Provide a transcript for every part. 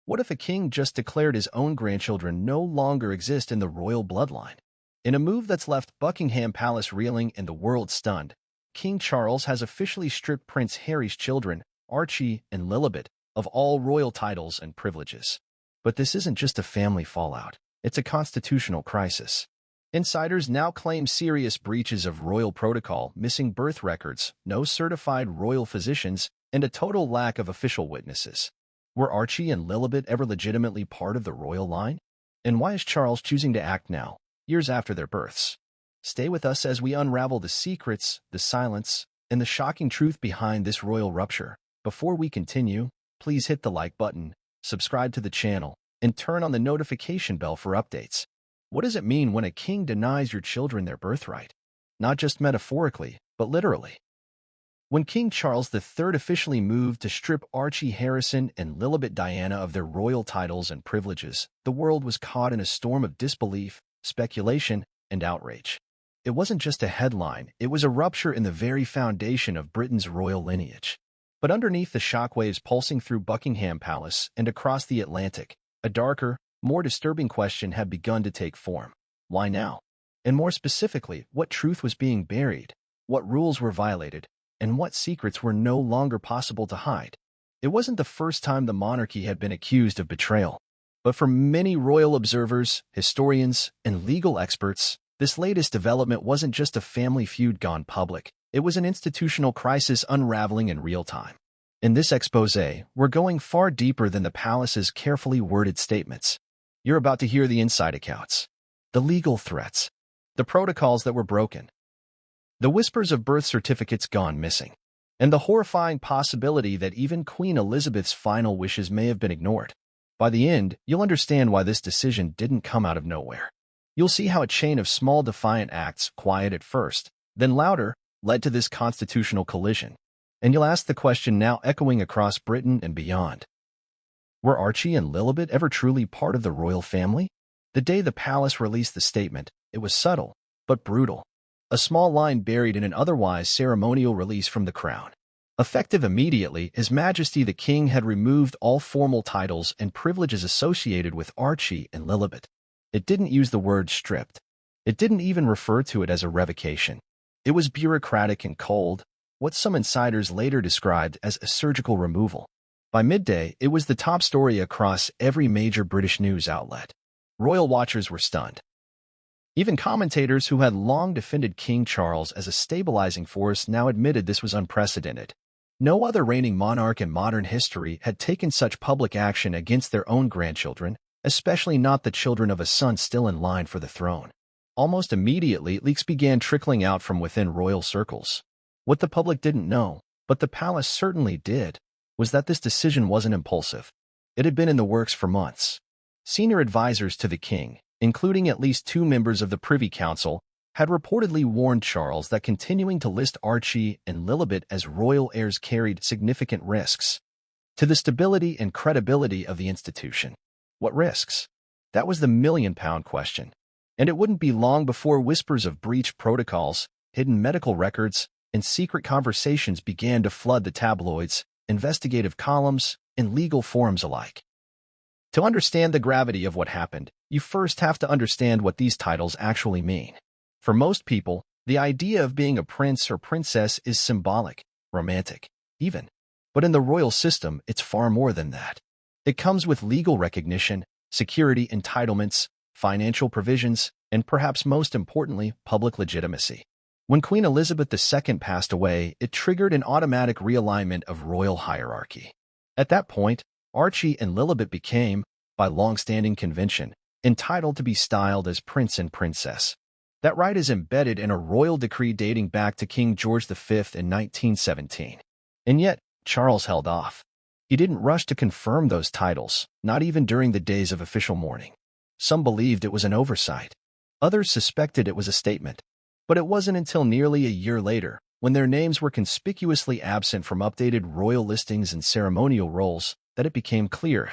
What if a king just declared his own grandchildren no longer exist in the royal bloodline? In a move that's left Buckingham Palace reeling and the world stunned, King Charles has officially stripped Prince Harry's children, Archie and Lilibet, of all royal titles and privileges. But this isn't just a family fallout. It's a constitutional crisis. Insiders now claim serious breaches of royal protocol, missing birth records, no certified royal physicians, and a total lack of official witnesses. Were Archie and Lilibet ever legitimately part of the royal line? And why is Charles choosing to act now, years after their births? Stay with us as we unravel the secrets, the silence, and the shocking truth behind this royal rupture. Before we continue, please hit the like button, subscribe to the channel, and turn on the notification bell for updates. What does it mean when a king denies your children their birthright? Not just metaphorically, but literally. When King Charles III officially moved to strip Archie Harrison and Lilibet Diana of their royal titles and privileges, the world was caught in a storm of disbelief, speculation, and outrage. It wasn't just a headline, it was a rupture in the very foundation of Britain's royal lineage. But underneath the shockwaves pulsing through Buckingham Palace and across the Atlantic, a darker, more disturbing question had begun to take form. Why now? And more specifically, what truth was being buried? What rules were violated? And what secrets were no longer possible to hide? It wasn't the first time the monarchy had been accused of betrayal. But for many royal observers, historians, and legal experts, this latest development wasn't just a family feud gone public. It was an institutional crisis unraveling in real time. In this exposé, we're going far deeper than the palace's carefully worded statements. You're about to hear the inside accounts, the legal threats, the protocols that were broken, the whispers of birth certificates gone missing, and the horrifying possibility that even Queen Elizabeth's final wishes may have been ignored. By the end, you'll understand why this decision didn't come out of nowhere. You'll see how a chain of small defiant acts, quiet at first, then louder, led to this constitutional collision. And you'll ask the question now echoing across Britain and beyond. Were Archie and Lilibet ever truly part of the royal family? The day the palace released the statement, it was subtle, but brutal. A small line buried in an otherwise ceremonial release from the crown. Effective immediately, His Majesty the King had removed all formal titles and privileges associated with Archie and Lilibet. It didn't use the word stripped. It didn't even refer to it as a revocation. It was bureaucratic and cold, what some insiders later described as a surgical removal. By midday, it was the top story across every major British news outlet. Royal watchers were stunned. Even commentators who had long defended King Charles as a stabilizing force now admitted this was unprecedented. No other reigning monarch in modern history had taken such public action against their own grandchildren, especially not the children of a son still in line for the throne. Almost immediately, leaks began trickling out from within royal circles. What the public didn't know, but the palace certainly did, was that this decision wasn't impulsive. It had been in the works for months. Senior advisors to the king, including at least 2 members of the Privy Council, had reportedly warned Charles that continuing to list Archie and Lilibet as royal heirs carried significant risks to the stability and credibility of the institution. What risks? That was the million-pound question. And it wouldn't be long before whispers of breached protocols, hidden medical records, and secret conversations began to flood the tabloids, investigative columns, and legal forums alike. To understand the gravity of what happened, you first have to understand what these titles actually mean. For most people, the idea of being a prince or princess is symbolic, romantic, even. But in the royal system, it's far more than that. It comes with legal recognition, security entitlements, financial provisions, and perhaps most importantly, public legitimacy. When Queen Elizabeth II passed away, it triggered an automatic realignment of royal hierarchy. At that point, Archie and Lilibet became, by long-standing convention, entitled to be styled as prince and princess. That right is embedded in a royal decree dating back to King George V in 1917. And yet, Charles held off. He didn't rush to confirm those titles, not even during the days of official mourning. Some believed it was an oversight. Others suspected it was a statement. But it wasn't until nearly a year later, when their names were conspicuously absent from updated royal listings and ceremonial rolls, that it became clear.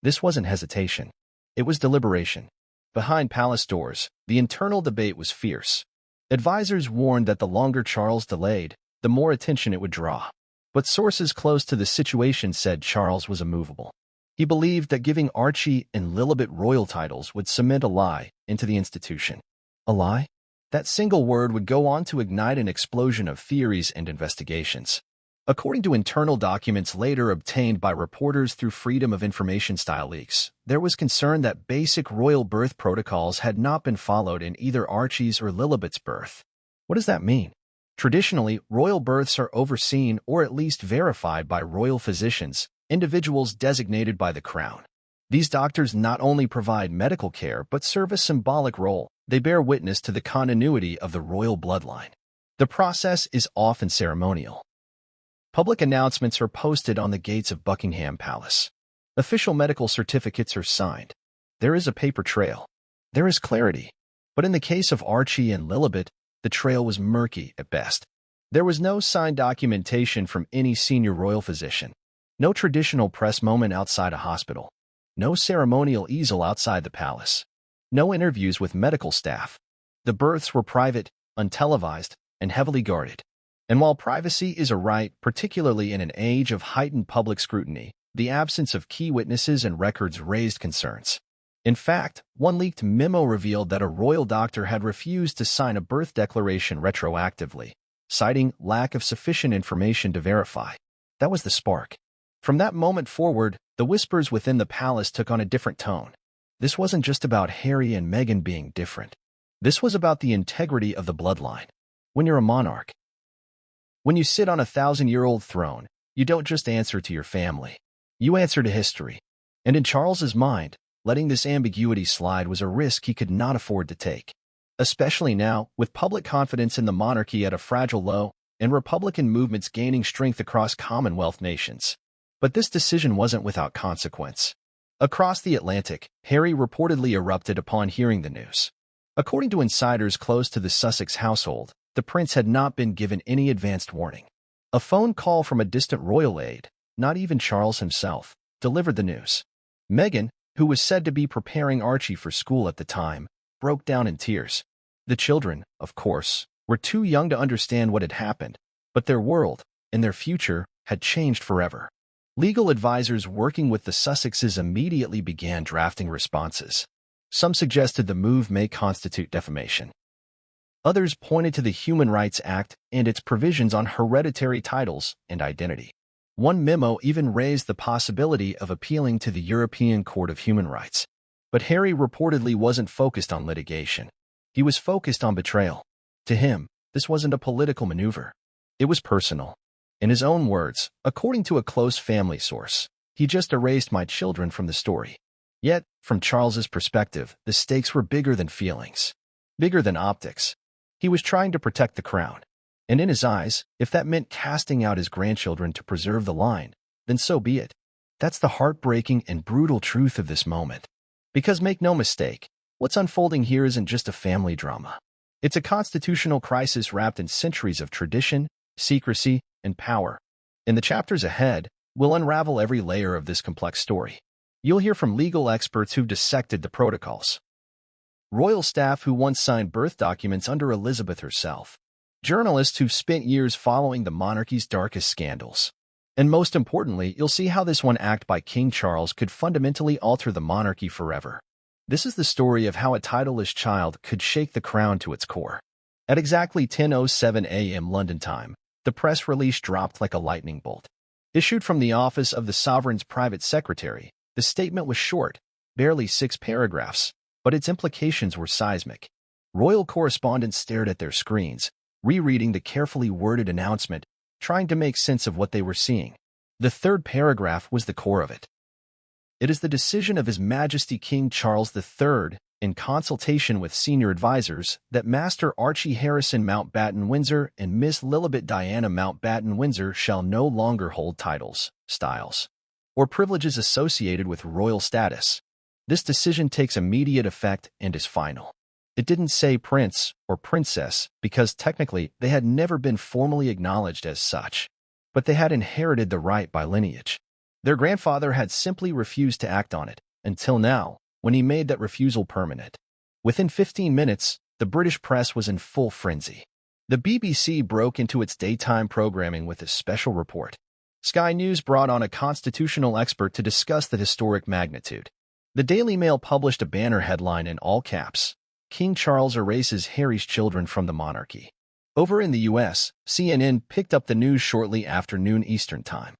This wasn't hesitation. It was deliberation. Behind palace doors, the internal debate was fierce. Advisors warned that the longer Charles delayed, the more attention it would draw. But sources close to the situation said Charles was immovable. He believed that giving Archie and Lilibet royal titles would cement a lie into the institution. A lie? That single word would go on to ignite an explosion of theories and investigations. According to internal documents later obtained by reporters through Freedom of Information-style leaks, there was concern that basic royal birth protocols had not been followed in either Archie's or Lilibet's birth. What does that mean? Traditionally, royal births are overseen or at least verified by royal physicians, individuals designated by the crown. These doctors not only provide medical care but serve a symbolic role. They bear witness to the continuity of the royal bloodline. The process is often ceremonial. Public announcements are posted on the gates of Buckingham Palace. Official medical certificates are signed. There is a paper trail. There is clarity. But in the case of Archie and Lilibet, the trail was murky at best. There was no signed documentation from any senior royal physician. No traditional press moment outside a hospital. No ceremonial easel outside the palace. No interviews with medical staff. The births were private, untelevised, and heavily guarded. And while privacy is a right, particularly in an age of heightened public scrutiny, the absence of key witnesses and records raised concerns. In fact, one leaked memo revealed that a royal doctor had refused to sign a birth declaration retroactively, citing lack of sufficient information to verify. That was the spark. From that moment forward, the whispers within the palace took on a different tone. This wasn't just about Harry and Meghan being different. This was about the integrity of the bloodline. When you're a monarch, when you sit on a 1,000-year-old throne, you don't just answer to your family. You answer to history. And in Charles's mind, letting this ambiguity slide was a risk he could not afford to take. Especially now, with public confidence in the monarchy at a fragile low and Republican movements gaining strength across Commonwealth nations. But this decision wasn't without consequence. Across the Atlantic, Harry reportedly erupted upon hearing the news. According to insiders close to the Sussex household, the prince had not been given any advanced warning. A phone call from a distant royal aide, not even Charles himself, delivered the news. Meghan, who was said to be preparing Archie for school at the time, broke down in tears. The children, of course, were too young to understand what had happened, but their world and their future had changed forever. Legal advisors working with the Sussexes immediately began drafting responses. Some suggested the move may constitute defamation. Others pointed to the Human Rights Act and its provisions on hereditary titles and identity. One memo even raised the possibility of appealing to the European Court of Human Rights. But Harry reportedly wasn't focused on litigation. He was focused on betrayal. To him, this wasn't a political maneuver. It was personal. In his own words, according to a close family source, he just erased my children from the story. Yet, from Charles's perspective, the stakes were bigger than feelings. Bigger than optics. He was trying to protect the crown. And in his eyes, if that meant casting out his grandchildren to preserve the line, then so be it. That's the heartbreaking and brutal truth of this moment. Because make no mistake, what's unfolding here isn't just a family drama. It's a constitutional crisis wrapped in centuries of tradition, secrecy, and power. In the chapters ahead, we'll unravel every layer of this complex story. You'll hear from legal experts who've dissected the protocols, royal staff who once signed birth documents under Elizabeth herself, journalists who've spent years following the monarchy's darkest scandals. And most importantly, you'll see how this one act by King Charles could fundamentally alter the monarchy forever. This is the story of how a titleless child could shake the crown to its core. At exactly 10:07 a.m. London time, the press release dropped like a lightning bolt. Issued from the office of the sovereign's private secretary, the statement was short, barely 6 paragraphs, but its implications were seismic. Royal correspondents stared at their screens, rereading the carefully worded announcement, trying to make sense of what they were seeing. The third paragraph was the core of it. It is the decision of His Majesty King Charles III, in consultation with senior advisors, that Master Archie Harrison Mountbatten-Windsor and Miss Lilibet Diana Mountbatten-Windsor shall no longer hold titles, styles, or privileges associated with royal status. This decision takes immediate effect and is final. It didn't say prince or princess because technically they had never been formally acknowledged as such, but they had inherited the right by lineage. Their grandfather had simply refused to act on it, until now, when he made that refusal permanent. Within 15 minutes, the British press was in full frenzy. The BBC broke into its daytime programming with a special report. Sky News brought on a constitutional expert to discuss the historic magnitude. The Daily Mail published a banner headline in all caps: King Charles erases Harry's children from the monarchy. Over in the US, CNN picked up the news shortly after noon Eastern Time.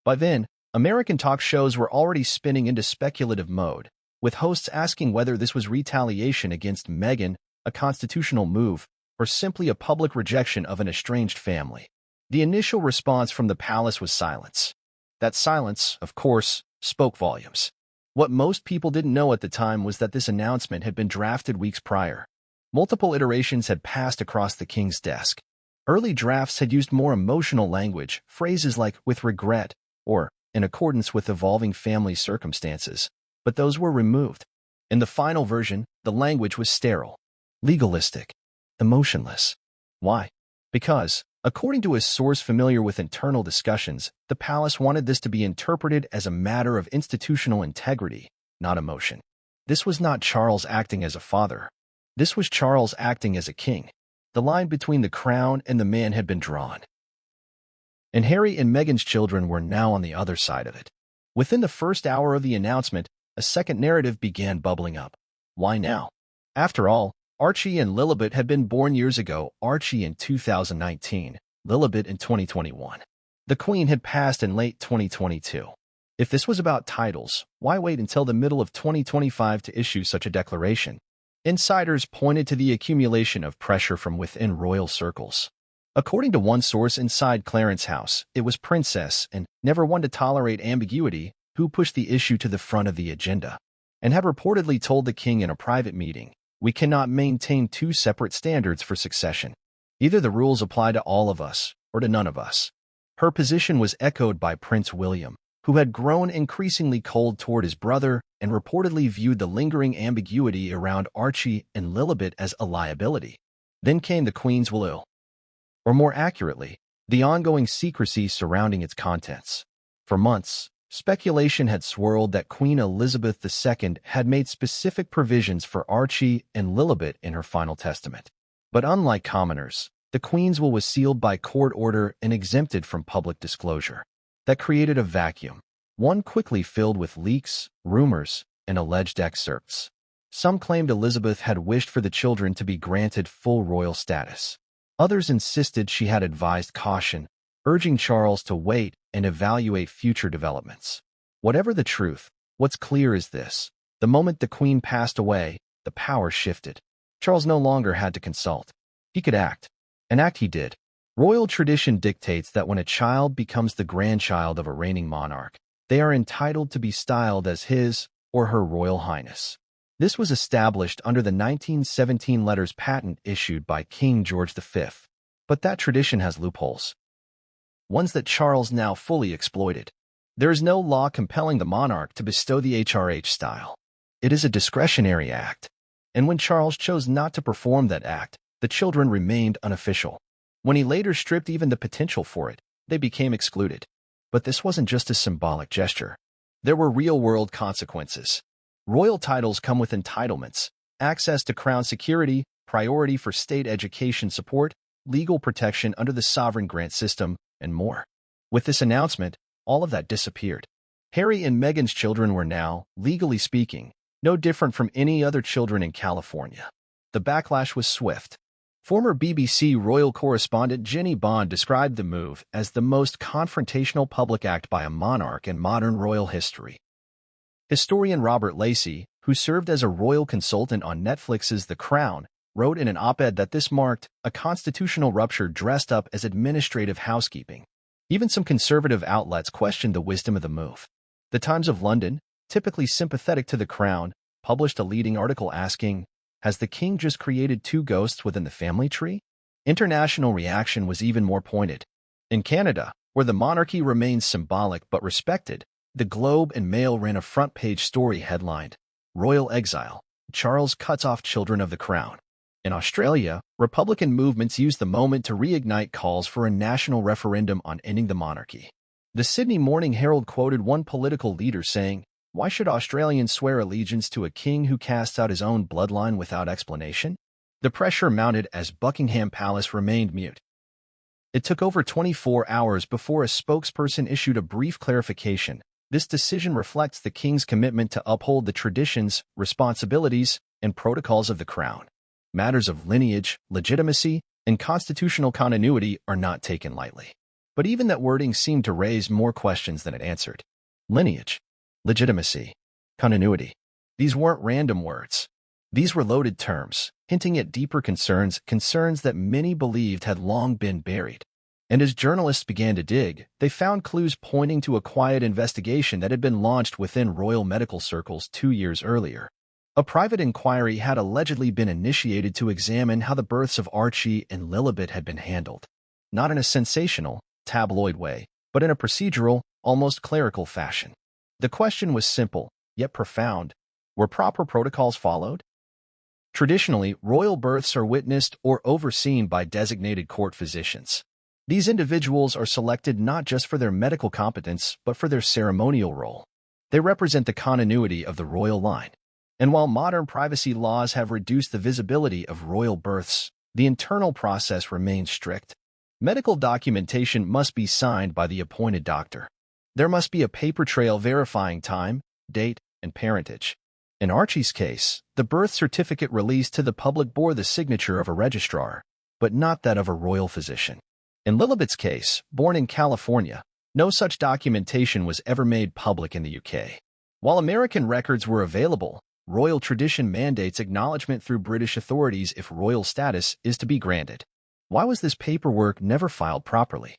By then, American talk shows were already spinning into speculative mode, with hosts asking whether this was retaliation against Meghan, a constitutional move, or simply a public rejection of an estranged family. The initial response from the palace was silence. That silence, of course, spoke volumes. What most people didn't know at the time was that this announcement had been drafted weeks prior. Multiple iterations had passed across the king's desk. Early drafts had used more emotional language, phrases like "with regret" or "in accordance with evolving family circumstances," but those were removed. In the final version, the language was sterile, legalistic, emotionless. Why? Because, according to a source familiar with internal discussions, the palace wanted this to be interpreted as a matter of institutional integrity, not emotion. This was not Charles acting as a father. This was Charles acting as a king. The line between the crown and the man had been drawn. And Harry and Meghan's children were now on the other side of it. Within the first hour of the announcement, a second narrative began bubbling up. Why now? After all, Archie and Lilibet had been born years ago, Archie in 2019, Lilibet in 2021. The Queen had passed in late 2022. If this was about titles, why wait until the middle of 2025 to issue such a declaration? Insiders pointed to the accumulation of pressure from within royal circles. According to one source inside Clarence House, it was Princess, and never one to tolerate ambiguity, who pushed the issue to the front of the agenda, and had reportedly told the king in a private meeting, "We cannot maintain two separate standards for succession. Either the rules apply to all of us, or to none of us." Her position was echoed by Prince William, who had grown increasingly cold toward his brother and reportedly viewed the lingering ambiguity around Archie and Lilibet as a liability. Then came the Queen's will, or more accurately, the ongoing secrecy surrounding its contents. For months, speculation had swirled that Queen Elizabeth II had made specific provisions for Archie and Lilibet in her final testament. But unlike commoners, the Queen's will was sealed by court order and exempted from public disclosure. That created a vacuum, one quickly filled with leaks, rumors, and alleged excerpts. Some claimed Elizabeth had wished for the children to be granted full royal status. Others insisted she had advised caution, urging Charles to wait and evaluate future developments. Whatever the truth, what's clear is this: the moment the Queen passed away, the power shifted. Charles no longer had to consult. He could act. And act he did. Royal tradition dictates that when a child becomes the grandchild of a reigning monarch, they are entitled to be styled as His or Her Royal Highness. This was established under the 1917 letters patent issued by King George V. But that tradition has loopholes, ones that Charles now fully exploited. There is no law compelling the monarch to bestow the HRH style. It is a discretionary act. And when Charles chose not to perform that act, the children remained unofficial. When he later stripped even the potential for it, they became excluded. But this wasn't just a symbolic gesture. There were real-world consequences. Royal titles come with entitlements: access to crown security, priority for state education support, legal protection under the sovereign grant system, and more. With this announcement, all of that disappeared. Harry and Meghan's children were now, legally speaking, no different from any other children in California. The backlash was swift. Former BBC royal correspondent Jenny Bond described the move as the most confrontational public act by a monarch in modern royal history. Historian Robert Lacey, who served as a royal consultant on Netflix's The Crown, wrote in an op-ed that this marked a constitutional rupture dressed up as administrative housekeeping. Even some conservative outlets questioned the wisdom of the move. The Times of London, typically sympathetic to the Crown, published a leading article asking, "Has the king just created two ghosts within the family tree?" International reaction was even more pointed. In Canada, where the monarchy remains symbolic but respected, the Globe and Mail ran a front-page story headlined, "Royal Exile, Charles Cuts Off Children of the Crown." In Australia, Republican movements used the moment to reignite calls for a national referendum on ending the monarchy. The Sydney Morning Herald quoted one political leader saying, "Why should Australians swear allegiance to a king who casts out his own bloodline without explanation?" The pressure mounted as Buckingham Palace remained mute. It took over 24 hours before a spokesperson issued a brief clarification. This decision reflects the king's commitment to uphold the traditions, responsibilities, and protocols of the crown. Matters of lineage, legitimacy, and constitutional continuity are not taken lightly. But even that wording seemed to raise more questions than it answered. Lineage, legitimacy, continuity. These weren't random words. These were loaded terms, hinting at deeper concerns that many believed had long been buried. And as journalists began to dig, they found clues pointing to a quiet investigation that had been launched within royal medical circles 2 years earlier. A private inquiry had allegedly been initiated to examine how the births of Archie and Lilibet had been handled. Not in a sensational, tabloid way, but in a procedural, almost clerical fashion. The question was simple, yet profound. Were proper protocols followed? Traditionally, royal births are witnessed or overseen by designated court physicians. These individuals are selected not just for their medical competence, but for their ceremonial role. They represent the continuity of the royal line. And while modern privacy laws have reduced the visibility of royal births, the internal process remains strict. Medical documentation must be signed by the appointed doctor. There must be a paper trail verifying time, date, and parentage. In Archie's case, the birth certificate released to the public bore the signature of a registrar, but not that of a royal physician. In Lilibet's case, born in California, no such documentation was ever made public in the UK. While American records were available, royal tradition mandates acknowledgement through British authorities if royal status is to be granted. Why was this paperwork never filed properly?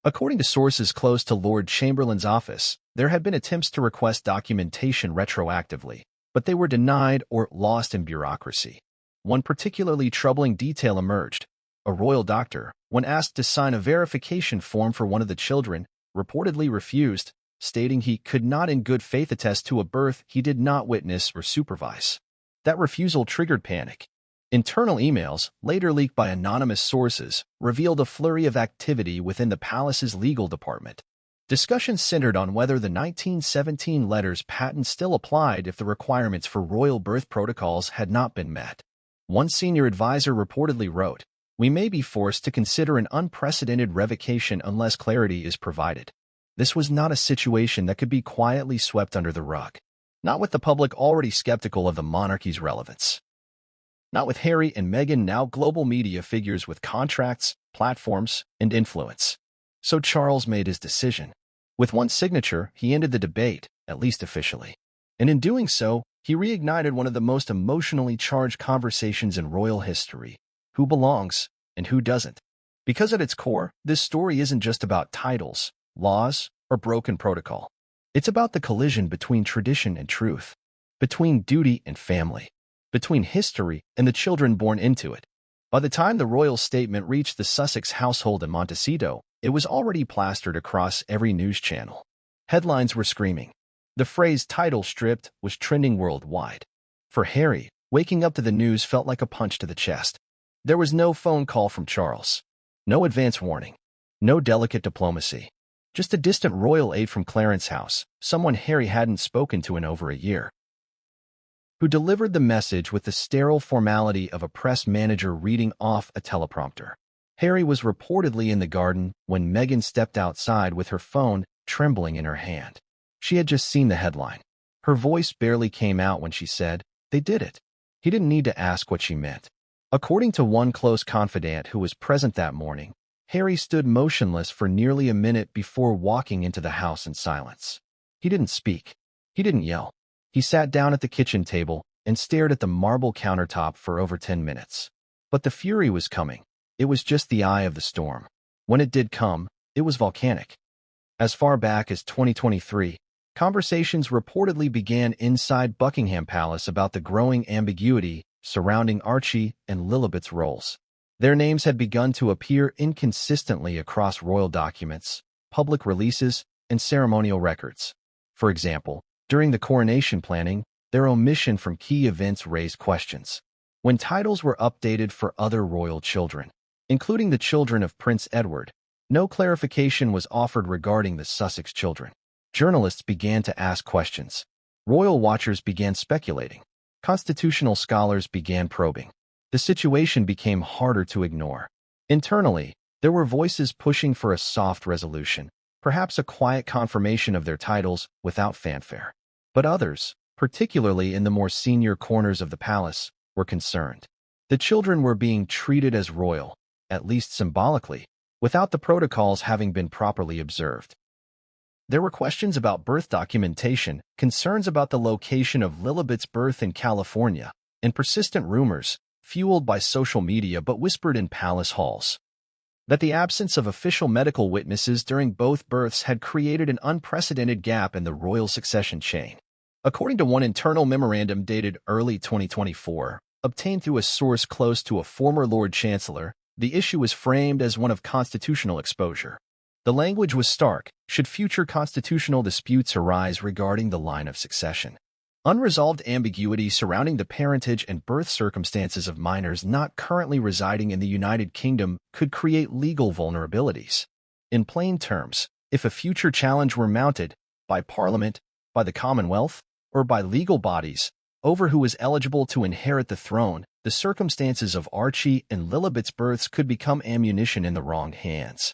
According to sources close to Lord Chamberlain's office, there had been attempts to request documentation retroactively, but they were denied or lost in bureaucracy. One particularly troubling detail emerged. A royal doctor, when asked to sign a verification form for one of the children, reportedly refused, stating he could not in good faith attest to a birth he did not witness or supervise. That refusal triggered panic. Internal emails, later leaked by anonymous sources, revealed a flurry of activity within the palace's legal department. Discussions centered on whether the 1917 letters patent still applied if the requirements for royal birth protocols had not been met. One senior advisor reportedly wrote, "We may be forced to consider an unprecedented revocation unless clarity is provided." This was not a situation that could be quietly swept under the rug. Not with the public already skeptical of the monarchy's relevance. Not with Harry and Meghan, now global media figures with contracts, platforms, and influence. So Charles made his decision. With one signature, he ended the debate, at least officially. And in doing so, he reignited one of the most emotionally charged conversations in royal history. Who belongs, and who doesn't? Because at its core, this story isn't just about titles, laws, or broken protocol. It's about the collision between tradition and truth, between duty and family, between history and the children born into it. By the time the royal statement reached the Sussex household in Montecito, it was already plastered across every news channel. Headlines were screaming. The phrase "title stripped" was trending worldwide. For Harry, waking up to the news felt like a punch to the chest. There was no phone call from Charles. No advance warning. No delicate diplomacy. Just a distant royal aide from Clarence House, someone Harry hadn't spoken to in over a year, who delivered the message with the sterile formality of a press manager reading off a teleprompter. Harry was reportedly in the garden when Meghan stepped outside with her phone trembling in her hand. She had just seen the headline. Her voice barely came out when she said, "They did it." He didn't need to ask what she meant. According to one close confidant who was present that morning, Harry stood motionless for nearly a minute before walking into the house in silence. He didn't speak. He didn't yell. He sat down at the kitchen table and stared at the marble countertop for over 10 minutes. But the fury was coming. It was just the eye of the storm. When it did come, it was volcanic. As far back as 2023, conversations reportedly began inside Buckingham Palace about the growing ambiguity surrounding Archie and Lilibet's roles. Their names had begun to appear inconsistently across royal documents, public releases, and ceremonial records. For example, during the coronation planning, their omission from key events raised questions. When titles were updated for other royal children, including the children of Prince Edward, no clarification was offered regarding the Sussex children. Journalists began to ask questions. Royal watchers began speculating. Constitutional scholars began probing. The situation became harder to ignore. Internally, There were voices pushing for a soft resolution, perhaps a quiet confirmation of their titles without fanfare. But others, particularly in the more senior corners of the palace, were concerned. The children were being treated as royal, at least symbolically, without the protocols having been properly observed. There were questions about birth documentation, concerns about the location of Lilibet's birth in California, and persistent rumors, fueled by social media but whispered in palace halls, that the absence of official medical witnesses during both births had created an unprecedented gap in the royal succession chain. According to one internal memorandum dated early 2024, obtained through a source close to a former Lord Chancellor, the issue was framed as one of constitutional exposure. The language was stark: should future constitutional disputes arise regarding the line of succession. Unresolved ambiguity surrounding the parentage and birth circumstances of minors not currently residing in the United Kingdom could create legal vulnerabilities. In plain terms, if a future challenge were mounted by Parliament, by the Commonwealth, or by legal bodies over who is eligible to inherit the throne, the circumstances of Archie and Lilibet's births could become ammunition in the wrong hands.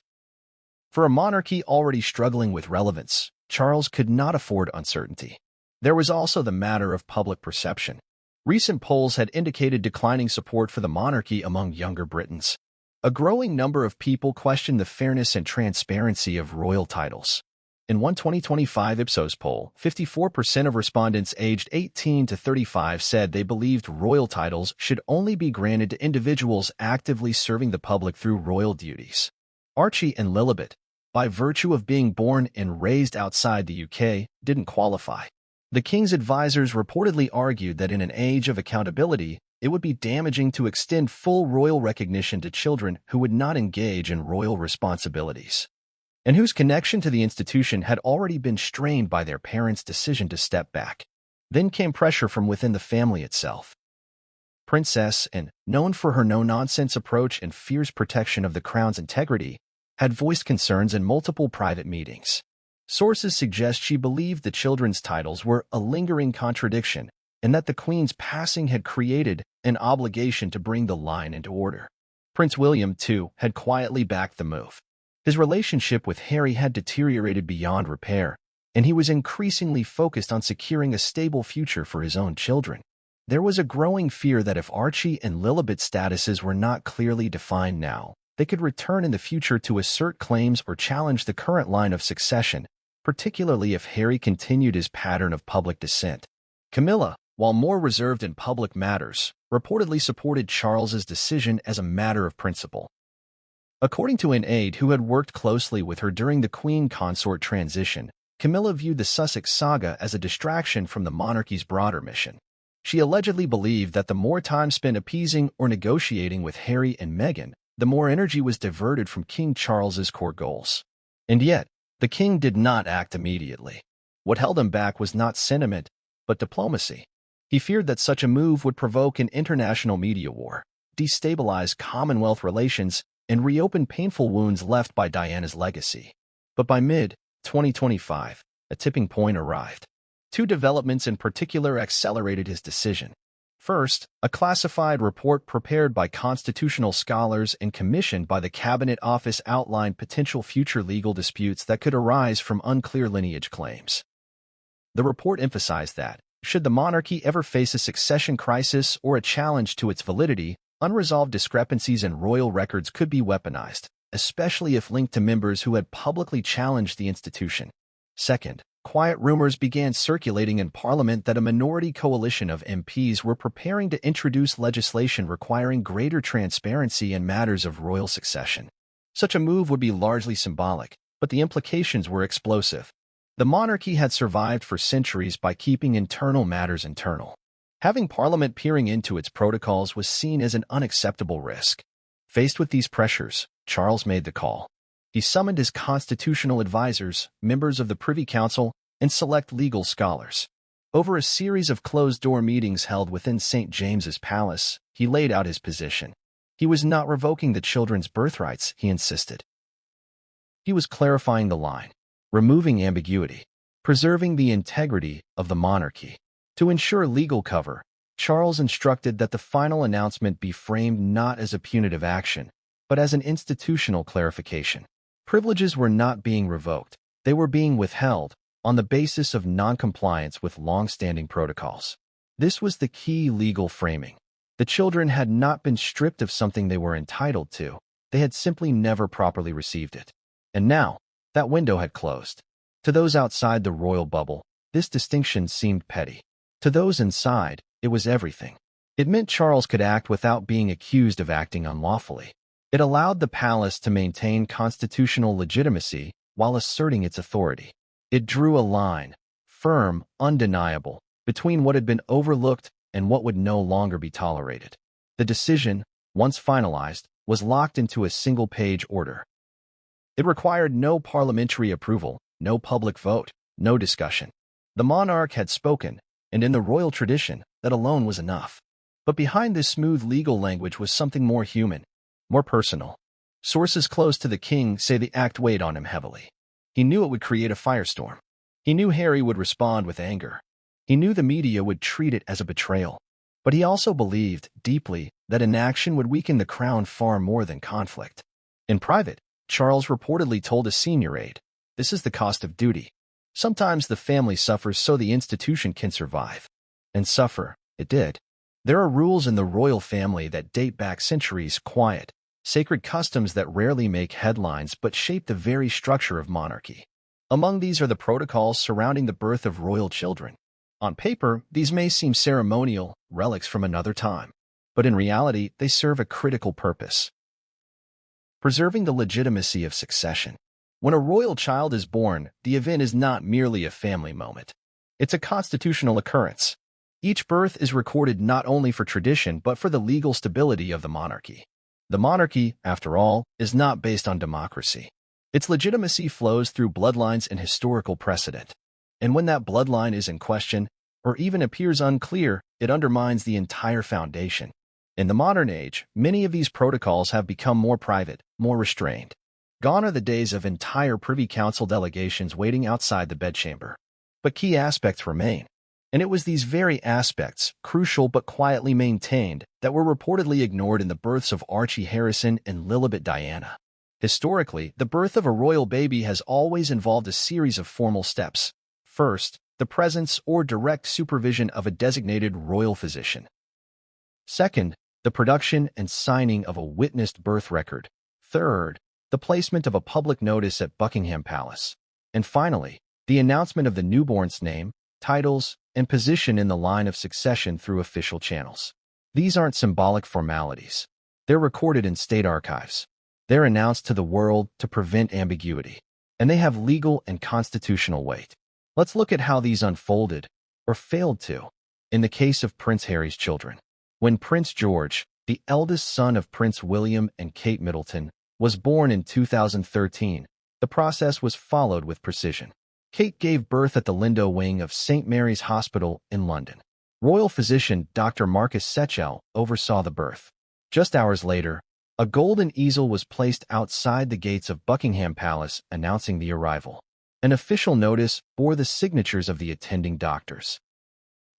For a monarchy already struggling with relevance, Charles could not afford uncertainty. There was also the matter of public perception. Recent polls had indicated declining support for the monarchy among younger Britons. A growing number of people questioned the fairness and transparency of royal titles. In one 2025 Ipsos poll, 54% of respondents aged 18 to 35 said they believed royal titles should only be granted to individuals actively serving the public through royal duties. Archie and Lilibet, by virtue of being born and raised outside the UK, didn't qualify. The king's advisors reportedly argued that in an age of accountability, it would be damaging to extend full royal recognition to children who would not engage in royal responsibilities, and whose connection to the institution had already been strained by their parents' decision to step back. Then came pressure from within the family itself. Princess Anne, known for her no-nonsense approach and fierce protection of the crown's integrity, had voiced concerns in multiple private meetings. Sources suggest she believed the children's titles were a lingering contradiction and that the Queen's passing had created an obligation to bring the line into order. Prince William, too, had quietly backed the move. His relationship with Harry had deteriorated beyond repair, and he was increasingly focused on securing a stable future for his own children. There was a growing fear that if Archie and Lilibet's statuses were not clearly defined now, they could return in the future to assert claims or challenge the current line of succession, particularly if Harry continued his pattern of public dissent. Camilla, while more reserved in public matters, reportedly supported Charles's decision as a matter of principle. According to an aide who had worked closely with her during the Queen consort transition, Camilla viewed the Sussex saga as a distraction from the monarchy's broader mission. She allegedly believed that the more time spent appeasing or negotiating with Harry and Meghan, the more energy was diverted from King Charles's core goals. And yet, the king did not act immediately. What held him back was not sentiment, but diplomacy. He feared that such a move would provoke an international media war, destabilize Commonwealth relations, and reopen painful wounds left by Diana's legacy. But by mid-2025, a tipping point arrived. Two developments in particular accelerated his decision. First, a classified report prepared by constitutional scholars and commissioned by the Cabinet Office outlined potential future legal disputes that could arise from unclear lineage claims. The report emphasized that, should the monarchy ever face a succession crisis or a challenge to its validity, unresolved discrepancies in royal records could be weaponized, especially if linked to members who had publicly challenged the institution. Second, quiet rumors began circulating in Parliament that a minority coalition of MPs were preparing to introduce legislation requiring greater transparency in matters of royal succession. Such a move would be largely symbolic, but the implications were explosive. The monarchy had survived for centuries by keeping internal matters internal. Having Parliament peering into its protocols was seen as an unacceptable risk. Faced with these pressures, Charles made the call. He summoned his constitutional advisors, members of the Privy Council, and select legal scholars. Over a series of closed-door meetings held within St. James's Palace, he laid out his position. He was not revoking the children's birthrights, he insisted. He was clarifying the line, removing ambiguity, preserving the integrity of the monarchy. To ensure legal cover, Charles instructed that the final announcement be framed not as a punitive action, but as an institutional clarification. Privileges were not being revoked. They were being withheld on the basis of non-compliance with long-standing protocols. This was the key legal framing. The children had not been stripped of something they were entitled to. They had simply never properly received it. And now, that window had closed. To those outside the royal bubble, this distinction seemed petty. To those inside, it was everything. It meant Charles could act without being accused of acting unlawfully. It allowed the palace to maintain constitutional legitimacy while asserting its authority. It drew a line, firm, undeniable, between what had been overlooked and what would no longer be tolerated. The decision, once finalized, was locked into a single-page order. It required no parliamentary approval, no public vote, no discussion. The monarch had spoken, and in the royal tradition, that alone was enough. But behind this smooth legal language was something more human, more personal. Sources close to the king say the act weighed on him heavily. He knew it would create a firestorm. He knew Harry would respond with anger. He knew the media would treat it as a betrayal. But he also believed, deeply, that inaction would weaken the crown far more than conflict. In private, Charles reportedly told a senior aide, "This is the cost of duty. Sometimes the family suffers so the institution can survive." And suffer, it did. There are rules in the royal family that date back centuries, quiet, sacred customs that rarely make headlines but shape the very structure of monarchy. Among these are the protocols surrounding the birth of royal children. On paper, these may seem ceremonial, relics from another time, but in reality, they serve a critical purpose: preserving the legitimacy of succession. When a royal child is born, the event is not merely a family moment. It's a constitutional occurrence. Each birth is recorded not only for tradition but for the legal stability of the monarchy. The monarchy, after all, is not based on democracy. Its legitimacy flows through bloodlines and historical precedent. And when that bloodline is in question, or even appears unclear, it undermines the entire foundation. In the modern age, many of these protocols have become more private, more restrained. Gone are the days of entire Privy Council delegations waiting outside the bedchamber. But key aspects remain. And it was these very aspects, crucial but quietly maintained, that were reportedly ignored in the births of Archie Harrison and Lilibet Diana. Historically, the birth of a royal baby has always involved a series of formal steps. First, the presence or direct supervision of a designated royal physician. Second, the production and signing of a witnessed birth record. Third, the placement of a public notice at Buckingham Palace. And finally, the announcement of the newborn's name, titles, and position in the line of succession through official channels. These aren't symbolic formalities. They're recorded in state archives. They're announced to the world to prevent ambiguity. And they have legal and constitutional weight. Let's look at how these unfolded, or failed to, in the case of Prince Harry's children. When Prince George, the eldest son of Prince William and Kate Middleton, was born in 2013, the process was followed with precision. Kate gave birth at the Lindo wing of St. Mary's Hospital in London. Royal physician Dr. Marcus Secchel oversaw the birth. Just hours later, a golden easel was placed outside the gates of Buckingham Palace announcing the arrival. An official notice bore the signatures of the attending doctors.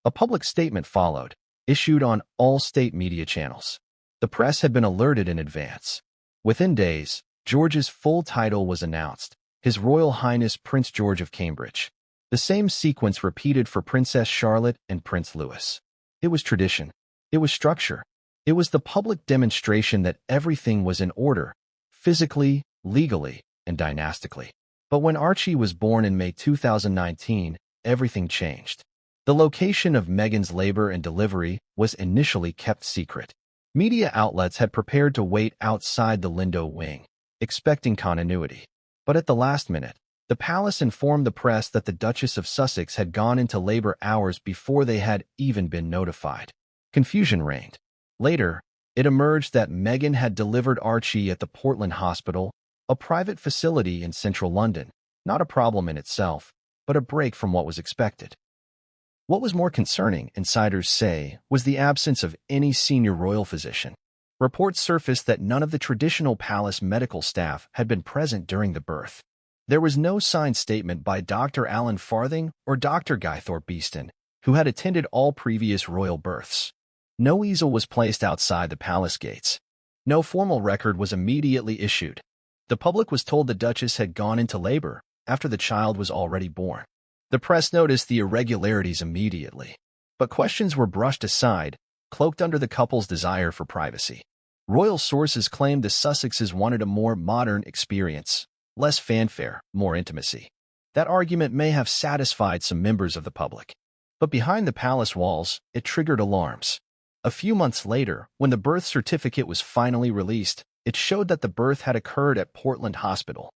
A public statement followed, issued on all state media channels. The press had been alerted in advance. Within days, George's full title was announced: His Royal Highness Prince George of Cambridge. The same sequence repeated for Princess Charlotte and Prince Louis. It was tradition. It was structure. It was the public demonstration that everything was in order, physically, legally, and dynastically. But when Archie was born in May 2019, everything changed. The location of Meghan's labor and delivery was initially kept secret. Media outlets had prepared to wait outside the Lindo wing, expecting continuity. But at the last minute, the palace informed the press that the Duchess of Sussex had gone into labor hours before they had even been notified. Confusion reigned. Later, it emerged that Meghan had delivered Archie at the Portland Hospital, a private facility in central London. Not a problem in itself, but a break from what was expected. What was more concerning, insiders say, was the absence of any senior royal physician. Reports surfaced that none of the traditional palace medical staff had been present during the birth. There was no signed statement by Dr. Alan Farthing or Dr. Guythorpe Beeston, who had attended all previous royal births. No easel was placed outside the palace gates. No formal record was immediately issued. The public was told the Duchess had gone into labor after the child was already born. The press noticed the irregularities immediately, but questions were brushed aside, cloaked under the couple's desire for privacy. Royal sources claimed the Sussexes wanted a more modern experience, less fanfare, more intimacy. That argument may have satisfied some members of the public. But behind the palace walls, it triggered alarms. A few months later, when the birth certificate was finally released, it showed that the birth had occurred at Portland Hospital.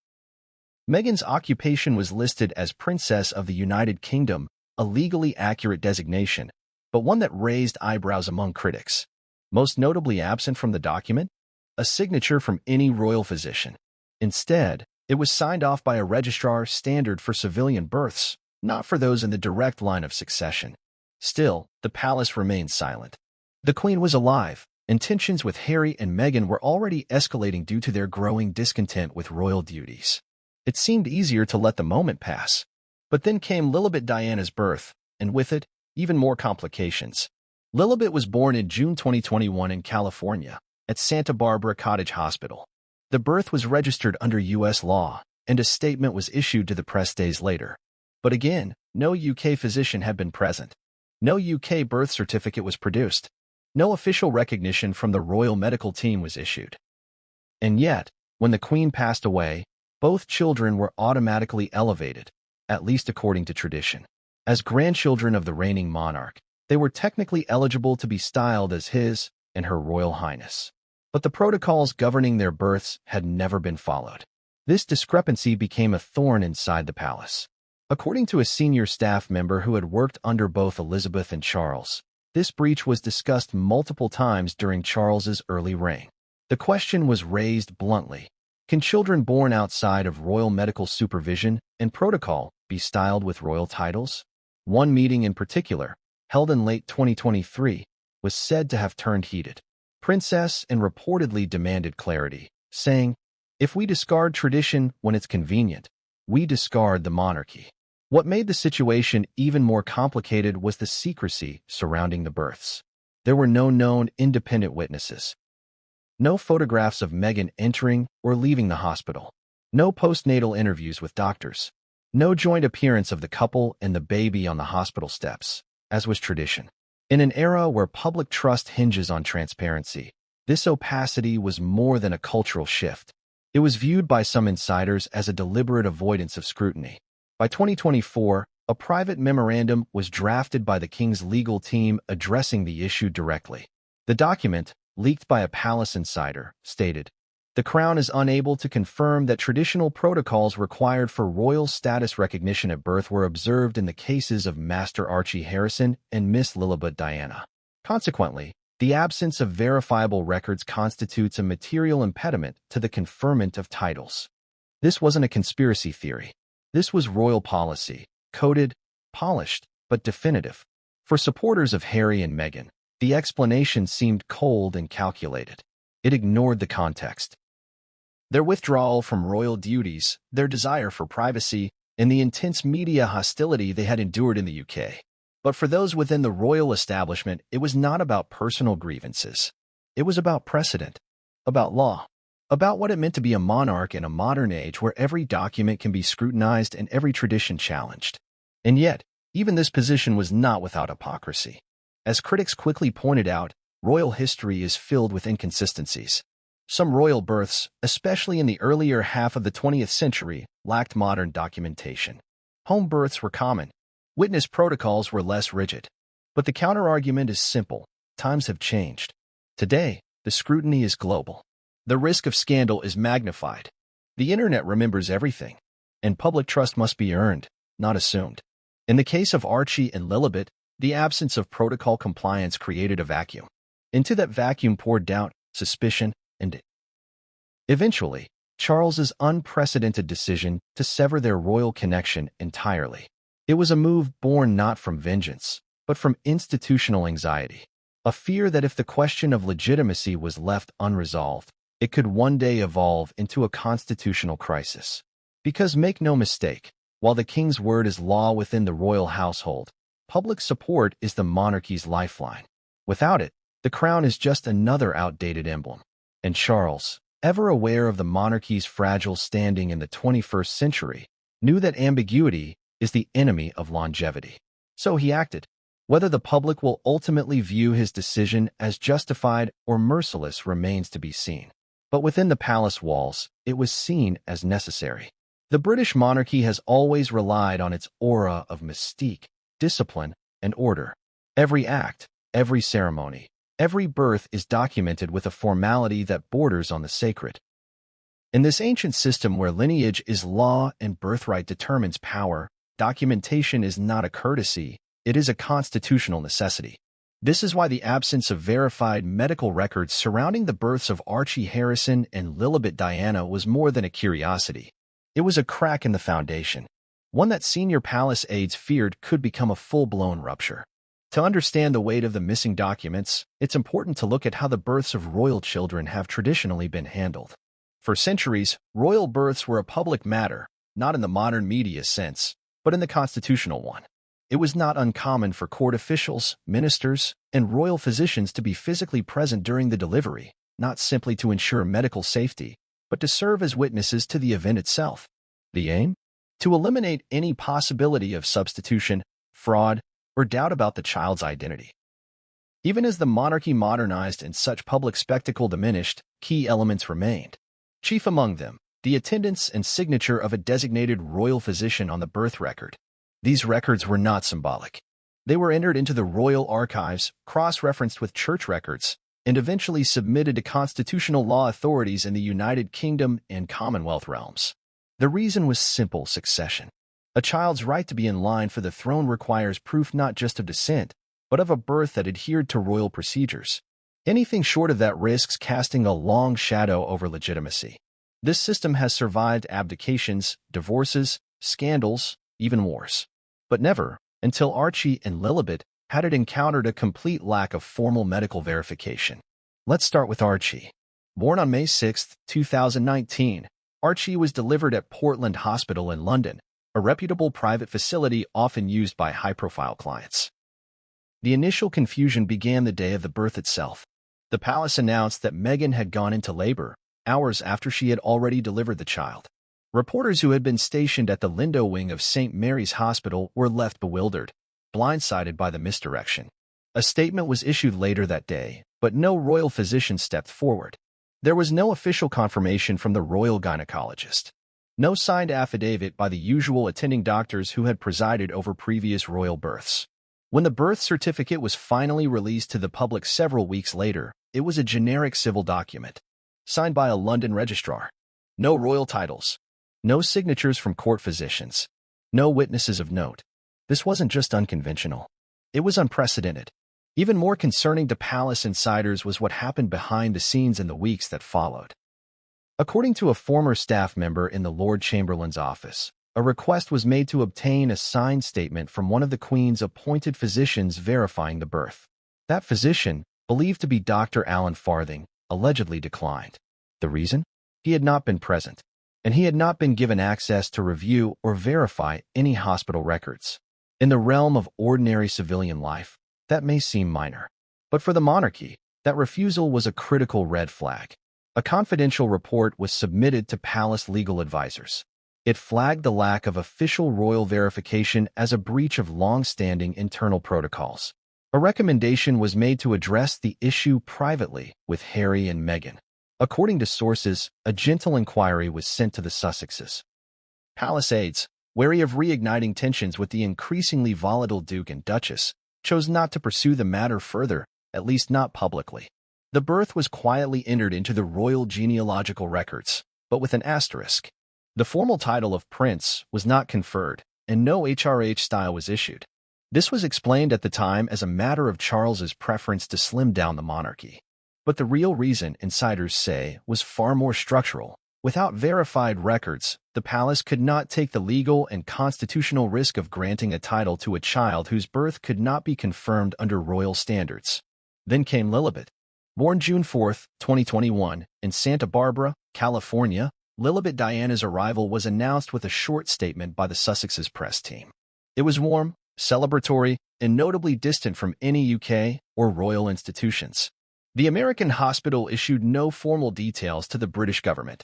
Meghan's occupation was listed as Princess of the United Kingdom, a legally accurate designation, but one that raised eyebrows among critics. Most notably absent from the document, a signature from any royal physician. Instead, it was signed off by a registrar standard for civilian births, not for those in the direct line of succession. Still, the palace remained silent. The Queen was alive, and tensions with Harry and Meghan were already escalating due to their growing discontent with royal duties. It seemed easier to let the moment pass. But then came Lilibet Diana's birth, and with it, even more complications. Lilibet was born in June 2021 in California, at Santa Barbara Cottage Hospital. The birth was registered under U.S. law, and a statement was issued to the press days later. But again, no UK physician had been present. No UK birth certificate was produced. No official recognition from the royal medical team was issued. And yet, when the Queen passed away, both children were automatically elevated, at least according to tradition. As grandchildren of the reigning monarch, they were technically eligible to be styled as His and Her Royal Highness. But the protocols governing their births had never been followed. This discrepancy became a thorn inside the palace. According to a senior staff member who had worked under both Elizabeth and Charles, this breach was discussed multiple times during Charles's early reign. The question was raised bluntly: can children born outside of royal medical supervision and protocol be styled with royal titles? One meeting in particular, held in late 2023, was said to have turned heated. Princess and reportedly demanded clarity, saying, "If we discard tradition when it's convenient, we discard the monarchy." What made the situation even more complicated was the secrecy surrounding the births. There were no known independent witnesses. No photographs of Meghan entering or leaving the hospital. No postnatal interviews with doctors. No joint appearance of the couple and the baby on the hospital steps, as was tradition. In an era where public trust hinges on transparency, this opacity was more than a cultural shift. It was viewed by some insiders as a deliberate avoidance of scrutiny. By 2024, a private memorandum was drafted by the King's legal team addressing the issue directly. The document, leaked by a palace insider, stated, "The Crown is unable to confirm that traditional protocols required for royal status recognition at birth were observed in the cases of Master Archie Harrison and Miss Lilibet Diana. Consequently, the absence of verifiable records constitutes a material impediment to the conferment of titles." This wasn't a conspiracy theory. This was royal policy, coded, polished, but definitive. For supporters of Harry and Meghan, the explanation seemed cold and calculated. It ignored the context. Their withdrawal from royal duties, their desire for privacy, and the intense media hostility they had endured in the UK. But for those within the royal establishment, it was not about personal grievances. It was about precedent, about law, about what it meant to be a monarch in a modern age where every document can be scrutinized and every tradition challenged. And yet, even this position was not without hypocrisy. As critics quickly pointed out, royal history is filled with inconsistencies. Some royal births, especially in the earlier half of the 20th century, lacked modern documentation. Home births were common. Witness protocols were less rigid. But the counterargument is simple: times have changed. Today, the scrutiny is global. The risk of scandal is magnified. The internet remembers everything, and public trust must be earned, not assumed. In the case of Archie and Lilibet, the absence of protocol compliance created a vacuum. Into that vacuum poured doubt, suspicion, and eventually, Charles's unprecedented decision to sever their royal connection entirely. It was a move born not from vengeance, but from institutional anxiety, a fear that if the question of legitimacy was left unresolved, it could one day evolve into a constitutional crisis. Because make no mistake, while the King's word is law within the royal household, public support is the monarchy's lifeline. Without it, the crown is just another outdated emblem. And Charles, ever aware of the monarchy's fragile standing in the 21st century, knew that ambiguity is the enemy of longevity. So he acted. Whether the public will ultimately view his decision as justified or merciless remains to be seen. But within the palace walls, it was seen as necessary. The British monarchy has always relied on its aura of mystique, discipline, and order. Every act, every ceremony, every birth is documented with a formality that borders on the sacred. In this ancient system where lineage is law and birthright determines power, documentation is not a courtesy, it is a constitutional necessity. This is why the absence of verified medical records surrounding the births of Archie Harrison and Lilibet Diana was more than a curiosity. It was a crack in the foundation, one that senior palace aides feared could become a full-blown rupture. To understand the weight of the missing documents, it's important to look at how the births of royal children have traditionally been handled. For centuries, royal births were a public matter, not in the modern media sense, but in the constitutional one. It was not uncommon for court officials, ministers, and royal physicians to be physically present during the delivery, not simply to ensure medical safety, but to serve as witnesses to the event itself. The aim? To eliminate any possibility of substitution, fraud, or doubt about the child's identity. Even as the monarchy modernized and such public spectacle diminished, key elements remained. Chief among them, the attendance and signature of a designated royal physician on the birth record. These records were not symbolic. They were entered into the royal archives, cross-referenced with church records, and eventually submitted to constitutional law authorities in the United Kingdom and Commonwealth realms. The reason was simple: succession. A child's right to be in line for the throne requires proof not just of descent, but of a birth that adhered to royal procedures. Anything short of that risks casting a long shadow over legitimacy. This system has survived abdications, divorces, scandals, even wars. But never, until Archie and Lilibet, had it encountered a complete lack of formal medical verification. Let's start with Archie. Born on May 6, 2019, Archie was delivered at Portland Hospital in London, a reputable private facility often used by high-profile clients. The initial confusion began the day of the birth itself. The palace announced that Meghan had gone into labor, hours after she had already delivered the child. Reporters who had been stationed at the Lindo wing of St. Mary's Hospital were left bewildered, blindsided by the misdirection. A statement was issued later that day, but no royal physician stepped forward. There was no official confirmation from the royal gynecologist. No signed affidavit by the usual attending doctors who had presided over previous royal births. When the birth certificate was finally released to the public several weeks later, it was a generic civil document, signed by a London registrar. No royal titles. No signatures from court physicians. No witnesses of note. This wasn't just unconventional. It was unprecedented. Even more concerning to palace insiders was what happened behind the scenes in the weeks that followed. According to a former staff member in the Lord Chamberlain's office, a request was made to obtain a signed statement from one of the Queen's appointed physicians verifying the birth. That physician, believed to be Dr. Alan Farthing, allegedly declined. The reason? He had not been present, and he had not been given access to review or verify any hospital records. In the realm of ordinary civilian life, that may seem minor. But for the monarchy, that refusal was a critical red flag. A confidential report was submitted to palace legal advisors. It flagged the lack of official royal verification as a breach of long-standing internal protocols. A recommendation was made to address the issue privately with Harry and Meghan. According to sources, a gentle inquiry was sent to the Sussexes. Palace aides, wary of reigniting tensions with the increasingly volatile Duke and Duchess, chose not to pursue the matter further, at least not publicly. The birth was quietly entered into the royal genealogical records, but with an asterisk. The formal title of prince was not conferred, and no HRH style was issued. This was explained at the time as a matter of Charles's preference to slim down the monarchy. But the real reason, insiders say, was far more structural. Without verified records, the palace could not take the legal and constitutional risk of granting a title to a child whose birth could not be confirmed under royal standards. Then came Lilibet. Born June 4, 2021, in Santa Barbara, California, Lilibet Diana's arrival was announced with a short statement by the Sussexes press team. It was warm, celebratory, and notably distant from any UK or royal institutions. The American hospital issued no formal details to the British government.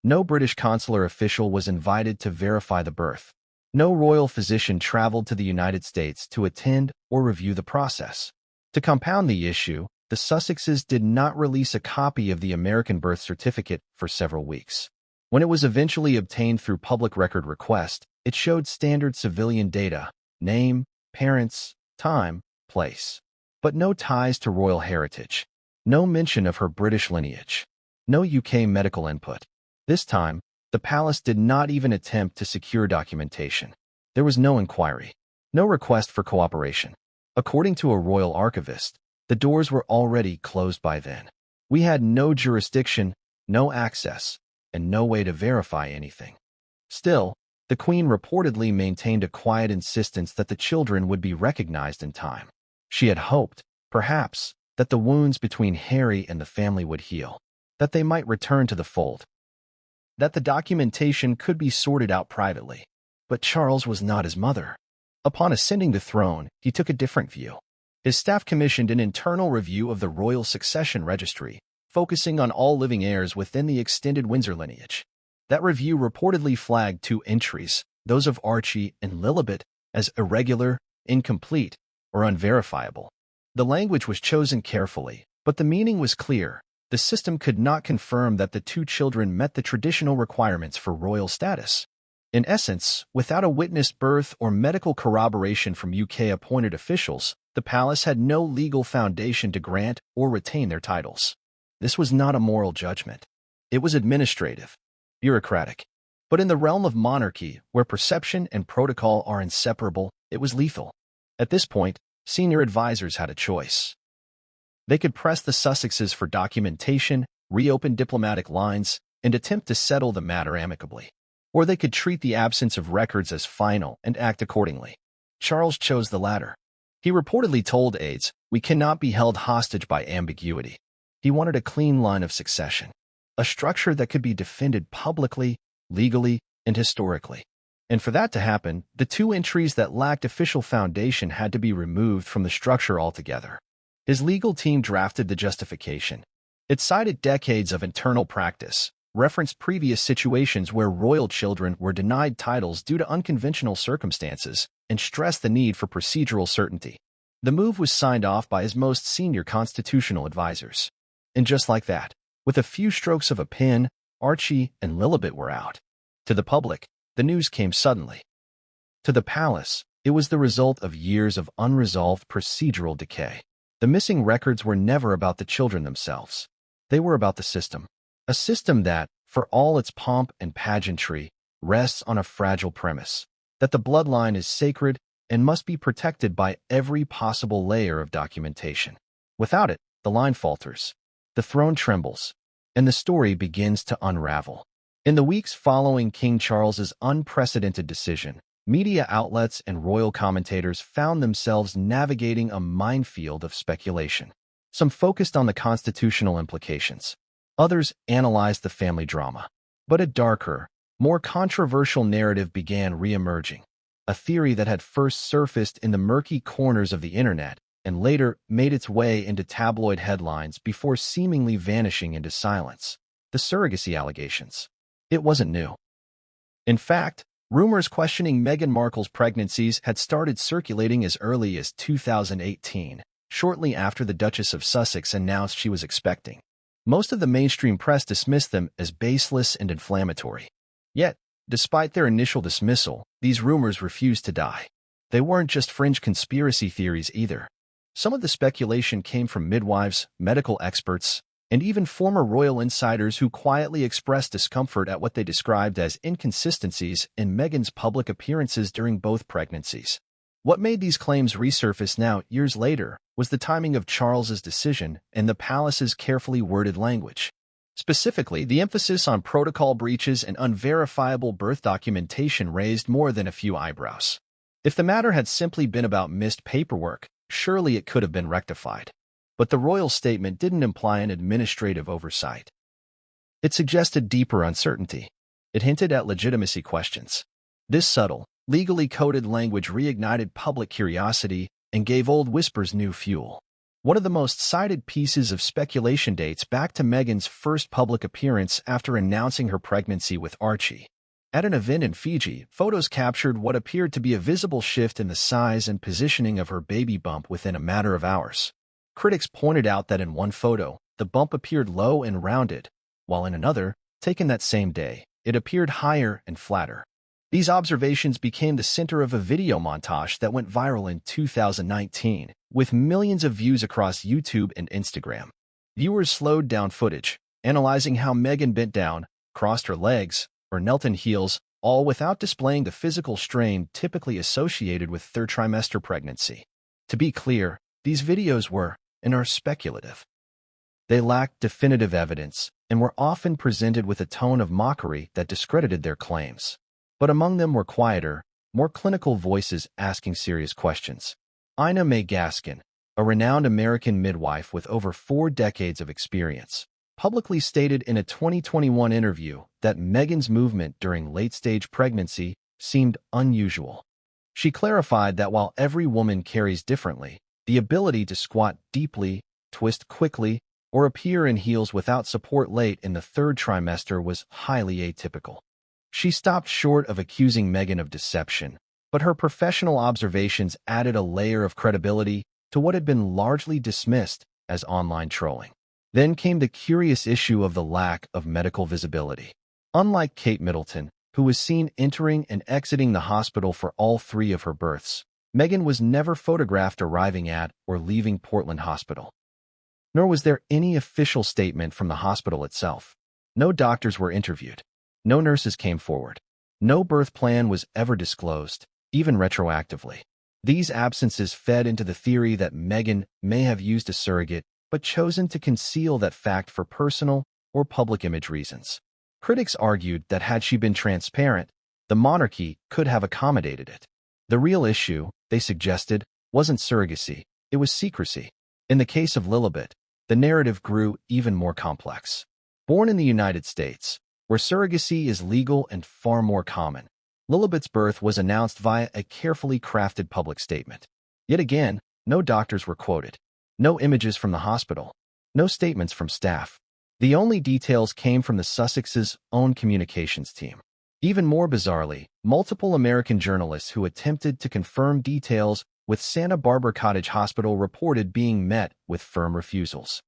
No British consular official was invited to verify the birth. No royal physician traveled to the United States to attend or review the process. To compound the issue, the Sussexes did not release a copy of the American birth certificate for several weeks. When it was eventually obtained through public record request, it showed standard civilian data: name, parents, time, place. But no ties to royal heritage. No mention of her British lineage. No UK medical input. This time, the palace did not even attempt to secure documentation. There was no inquiry. No request for cooperation. According to a royal archivist, the doors were already closed by then. We had no jurisdiction, no access, and no way to verify anything. Still, the Queen reportedly maintained a quiet insistence that the children would be recognized in time. She had hoped, perhaps, that the wounds between Harry and the family would heal, that they might return to the fold, that the documentation could be sorted out privately. But Charles was not his mother. Upon ascending the throne, he took a different view. His staff commissioned an internal review of the royal succession registry, focusing on all living heirs within the extended Windsor lineage. That review reportedly flagged 2 entries, those of Archie and Lilibet, as irregular, incomplete, or unverifiable. The language was chosen carefully, but the meaning was clear. The system could not confirm that the 2 children met the traditional requirements for royal status. In essence, without a witnessed birth or medical corroboration from UK-appointed officials, the palace had no legal foundation to grant or retain their titles. This was not a moral judgment. It was administrative, bureaucratic. But in the realm of monarchy, where perception and protocol are inseparable, it was lethal. At this point, senior advisors had a choice. They could press the Sussexes for documentation, reopen diplomatic lines, and attempt to settle the matter amicably. Or they could treat the absence of records as final and act accordingly. Charles chose the latter. He reportedly told aides, "We cannot be held hostage by ambiguity." He wanted a clean line of succession, a structure that could be defended publicly, legally, and historically. And for that to happen, the 2 entries that lacked official foundation had to be removed from the structure altogether. His legal team drafted the justification. It cited decades of internal practice, referenced previous situations where royal children were denied titles due to unconventional circumstances, and stressed the need for procedural certainty. The move was signed off by his most senior constitutional advisors. And just like that, with a few strokes of a pen, Archie and Lilibet were out. To the public, the news came suddenly. To the palace, it was the result of years of unresolved procedural decay. The missing records were never about the children themselves. They were about the system. A system that, for all its pomp and pageantry, rests on a fragile premise: that the bloodline is sacred and must be protected by every possible layer of documentation. Without it, the line falters, the throne trembles, and the story begins to unravel. In the weeks following King Charles's unprecedented decision, media outlets and royal commentators found themselves navigating a minefield of speculation. Some focused on the constitutional implications. Others analyzed the family drama. But a darker, more controversial narrative began re-emerging. A theory that had first surfaced in the murky corners of the internet and later made its way into tabloid headlines before seemingly vanishing into silence: the surrogacy allegations. It wasn't new. In fact, rumors questioning Meghan Markle's pregnancies had started circulating as early as 2018, shortly after the Duchess of Sussex announced she was expecting. Most of the mainstream press dismissed them as baseless and inflammatory. Yet, despite their initial dismissal, these rumors refused to die. They weren't just fringe conspiracy theories either. Some of the speculation came from midwives, medical experts, and even former royal insiders who quietly expressed discomfort at what they described as inconsistencies in Meghan's public appearances during both pregnancies. What made these claims resurface now, years later, was the timing of Charles's decision and the palace's carefully worded language. Specifically, the emphasis on protocol breaches and unverifiable birth documentation raised more than a few eyebrows. If the matter had simply been about missed paperwork, surely it could have been rectified. But the royal statement didn't imply an administrative oversight. It suggested deeper uncertainty. It hinted at legitimacy questions. This subtle, legally coded language reignited public curiosity and gave old whispers new fuel. One of the most cited pieces of speculation dates back to Meghan's first public appearance after announcing her pregnancy with Archie. At an event in Fiji, photos captured what appeared to be a visible shift in the size and positioning of her baby bump within a matter of hours. Critics pointed out that in one photo, the bump appeared low and rounded, while in another, taken that same day, it appeared higher and flatter. These observations became the center of a video montage that went viral in 2019, with millions of views across YouTube and Instagram. Viewers slowed down footage, analyzing how Meghan bent down, crossed her legs, or knelt in heels, all without displaying the physical strain typically associated with third trimester pregnancy. To be clear, these videos were, and are speculative. They lacked definitive evidence and were often presented with a tone of mockery that discredited their claims. But among them were quieter, more clinical voices asking serious questions. Ina May Gaskin, a renowned American midwife with over 4 decades of experience, publicly stated in a 2021 interview that Meghan's movement during late-stage pregnancy seemed unusual. She clarified that while every woman carries differently, the ability to squat deeply, twist quickly, or appear in heels without support late in the third trimester was highly atypical. She stopped short of accusing Meghan of deception, but her professional observations added a layer of credibility to what had been largely dismissed as online trolling. Then came the curious issue of the lack of medical visibility. Unlike Kate Middleton, who was seen entering and exiting the hospital for all 3 of her births, Meghan was never photographed arriving at or leaving Portland Hospital. Nor was there any official statement from the hospital itself. No doctors were interviewed. No nurses came forward. No birth plan was ever disclosed, even retroactively. These absences fed into the theory that Meghan may have used a surrogate but chosen to conceal that fact for personal or public image reasons. Critics argued that had she been transparent, the monarchy could have accommodated it. The real issue, they suggested, wasn't surrogacy, it was secrecy. In the case of Lilibet, the narrative grew even more complex. Born in the United States, where surrogacy is legal and far more common, Lilibet's birth was announced via a carefully crafted public statement. Yet again, no doctors were quoted. No images from the hospital. No statements from staff. The only details came from the Sussexes' own communications team. Even more bizarrely, multiple American journalists who attempted to confirm details with Santa Barbara Cottage Hospital reported being met with firm refusals.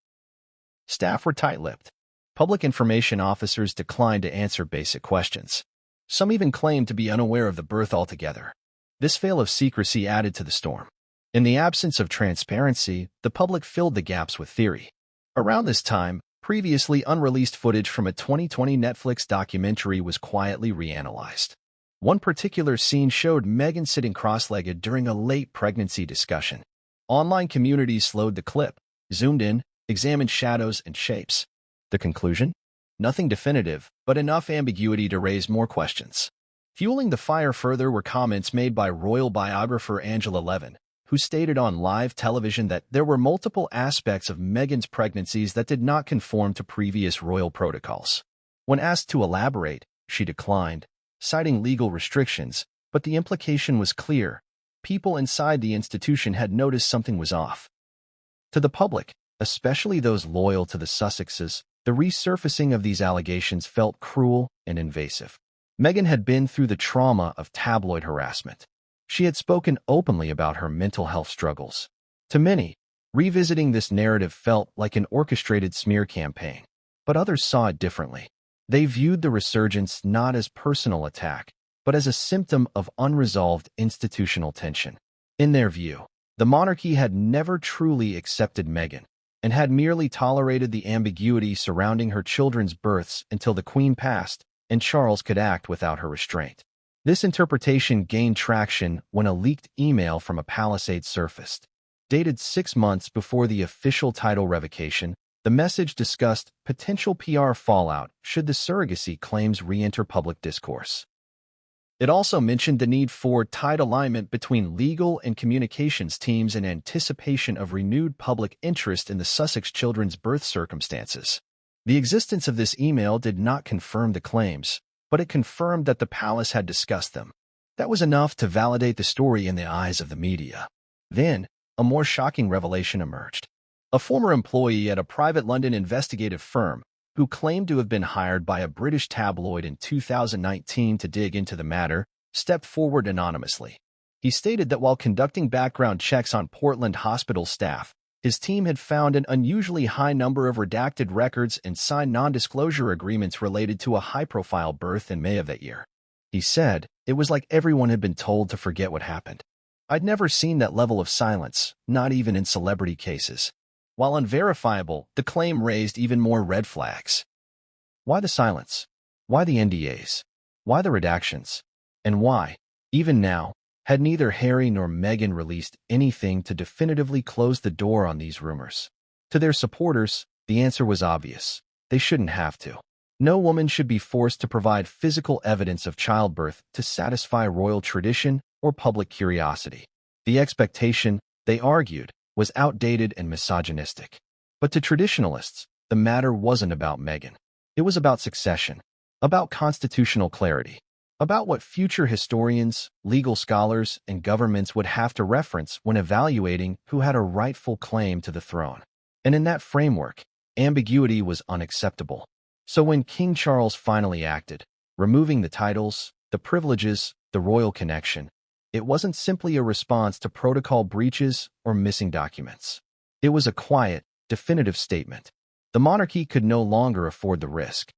Staff were tight-lipped. Public information officers declined to answer basic questions. Some even claimed to be unaware of the birth altogether. This veil of secrecy added to the storm. In the absence of transparency, the public filled the gaps with theory. Around this time, previously unreleased footage from a 2020 Netflix documentary was quietly reanalyzed. One particular scene showed Meghan sitting cross-legged during a late pregnancy discussion. Online communities slowed the clip, zoomed in, examined shadows and shapes. The conclusion? Nothing definitive, but enough ambiguity to raise more questions. Fueling the fire further were comments made by royal biographer Angela Levin, who stated on live television that there were multiple aspects of Meghan's pregnancies that did not conform to previous royal protocols. When asked to elaborate, she declined, citing legal restrictions, but the implication was clear. People inside the institution had noticed something was off. To the public, especially those loyal to the Sussexes, the resurfacing of these allegations felt cruel and invasive. Meghan had been through the trauma of tabloid harassment. She had spoken openly about her mental health struggles. To many, revisiting this narrative felt like an orchestrated smear campaign, but others saw it differently. They viewed the resurgence not as personal attack, but as a symptom of unresolved institutional tension. In their view, the monarchy had never truly accepted Meghan, and had merely tolerated the ambiguity surrounding her children's births until the Queen passed and Charles could act without her restraint. This interpretation gained traction when a leaked email from a palace aide surfaced. Dated 6 months before the official title revocation, the message discussed potential PR fallout should the surrogacy claims re-enter public discourse. It also mentioned the need for tight alignment between legal and communications teams in anticipation of renewed public interest in the Sussex children's birth circumstances. The existence of this email did not confirm the claims, but it confirmed that the palace had discussed them. That was enough to validate the story in the eyes of the media. Then, a more shocking revelation emerged. a former employee at a private London investigative firm who claimed to have been hired by a British tabloid in 2019 to dig into the matter, stepped forward anonymously. He stated that while conducting background checks on Portland hospital staff, his team had found an unusually high number of redacted records and signed non-disclosure agreements related to a high-profile birth in May of that year. He said, "It was like everyone had been told to forget what happened. I'd never seen that level of silence, not even in celebrity cases." While unverifiable, the claim raised even more red flags. Why the silence? Why the NDAs? Why the redactions? And why, even now, had neither Harry nor Meghan released anything to definitively close the door on these rumors? To their supporters, the answer was obvious. They shouldn't have to. No woman should be forced to provide physical evidence of childbirth to satisfy royal tradition or public curiosity. The expectation, they argued, was outdated and misogynistic. But to traditionalists, the matter wasn't about Meghan. It was about succession, about constitutional clarity, about what future historians, legal scholars, and governments would have to reference when evaluating who had a rightful claim to the throne. And in that framework, ambiguity was unacceptable. So when King Charles finally acted, removing the titles, the privileges, the royal connection, it wasn't simply a response to protocol breaches or missing documents. It was a quiet, definitive statement. The monarchy could no longer afford the risk.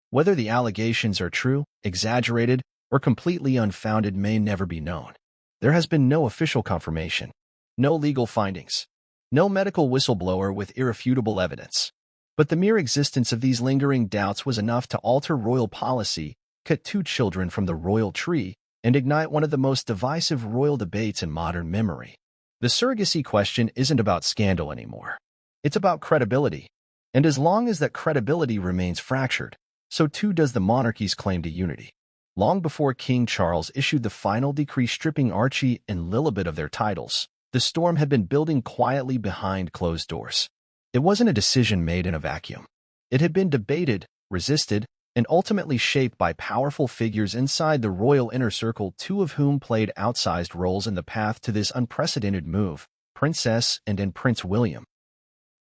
Whether the allegations are true, exaggerated, or completely unfounded may never be known. There has been no official confirmation, no legal findings, no medical whistleblower with irrefutable evidence. But the mere existence of these lingering doubts was enough to alter royal policy, cut two children from the royal tree, and ignite one of the most divisive royal debates in modern memory. The surrogacy question isn't about scandal anymore. It's about credibility. And as long as that credibility remains fractured, so too does the monarchy's claim to unity. Long before King Charles issued the final decree stripping Archie and Lilibet of their titles, the storm had been building quietly behind closed doors. It wasn't a decision made in a vacuum. It had been debated, resisted, and ultimately shaped by powerful figures inside the royal inner circle, two of whom played outsized roles in the path to this unprecedented move, Princess and Prince William.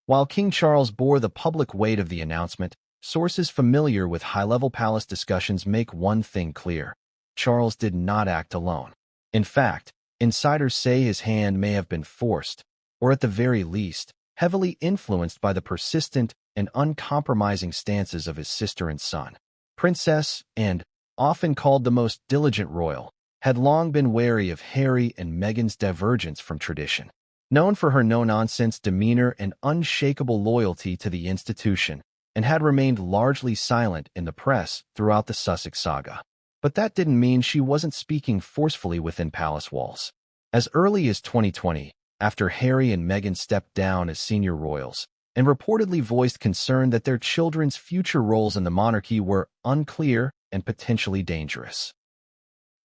While King Charles bore the public weight of the announcement, sources familiar with high-level palace discussions make one thing clear. Charles did not act alone. In fact, insiders say his hand may have been forced, or at the very least, heavily influenced by the persistent and uncompromising stances of his sister and son. Princess, and often called the most diligent royal, had long been wary of Harry and Meghan's divergence from tradition. Known for her no-nonsense demeanor and unshakable loyalty to the institution, and had remained largely silent in the press throughout the Sussex saga. But that didn't mean she wasn't speaking forcefully within palace walls. As early as 2020, after Harry and Meghan stepped down as senior royals, and reportedly voiced concern that their children's future roles in the monarchy were unclear and potentially dangerous.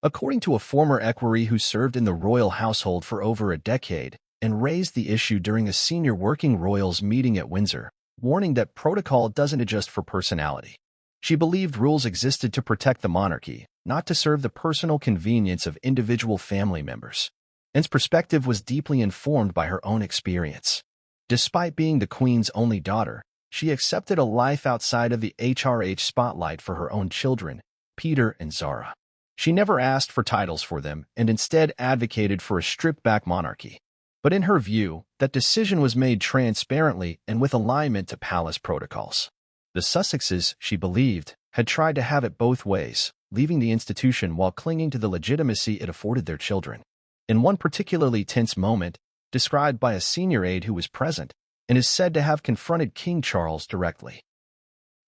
According to a former equerry who served in the royal household for over a decade and raised the issue during a senior working royals meeting at Windsor, warning that protocol doesn't adjust for personality. She believed rules existed to protect the monarchy, not to serve the personal convenience of individual family members. Anne's perspective was deeply informed by her own experience. Despite being the Queen's only daughter, she accepted a life outside of the HRH spotlight for her own children, Peter and Zara. She never asked for titles for them and instead advocated for a stripped-back monarchy. But in her view, that decision was made transparently and with alignment to palace protocols. The Sussexes, she believed, had tried to have it both ways, leaving the institution while clinging to the legitimacy it afforded their children. In one particularly tense moment, described by a senior aide who was present, and is said to have confronted King Charles directly.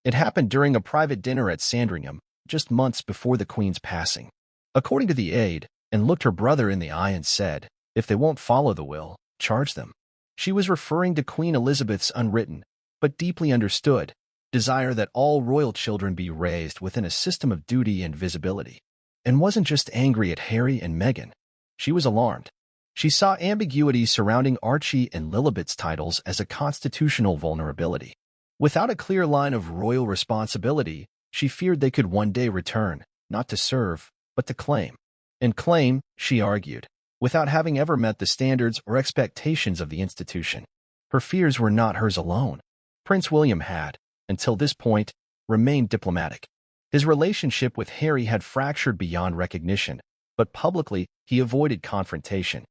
It happened during a private dinner at Sandringham, just months before the Queen's passing. According to the aide, Anne looked her brother in the eye and said, "If they won't follow the will, charge them." She was referring to Queen Elizabeth's unwritten, but deeply understood, desire that all royal children be raised within a system of duty and visibility. And wasn't just angry at Harry and Meghan. She was alarmed. She saw ambiguity surrounding Archie and Lilibet's titles as a constitutional vulnerability. Without a clear line of royal responsibility, she feared they could one day return, not to serve, but to claim. And claim, she argued, without having ever met the standards or expectations of the institution. Her fears were not hers alone. Prince William had, until this point, remained diplomatic. His relationship with Harry had fractured beyond recognition, but publicly he avoided confrontation.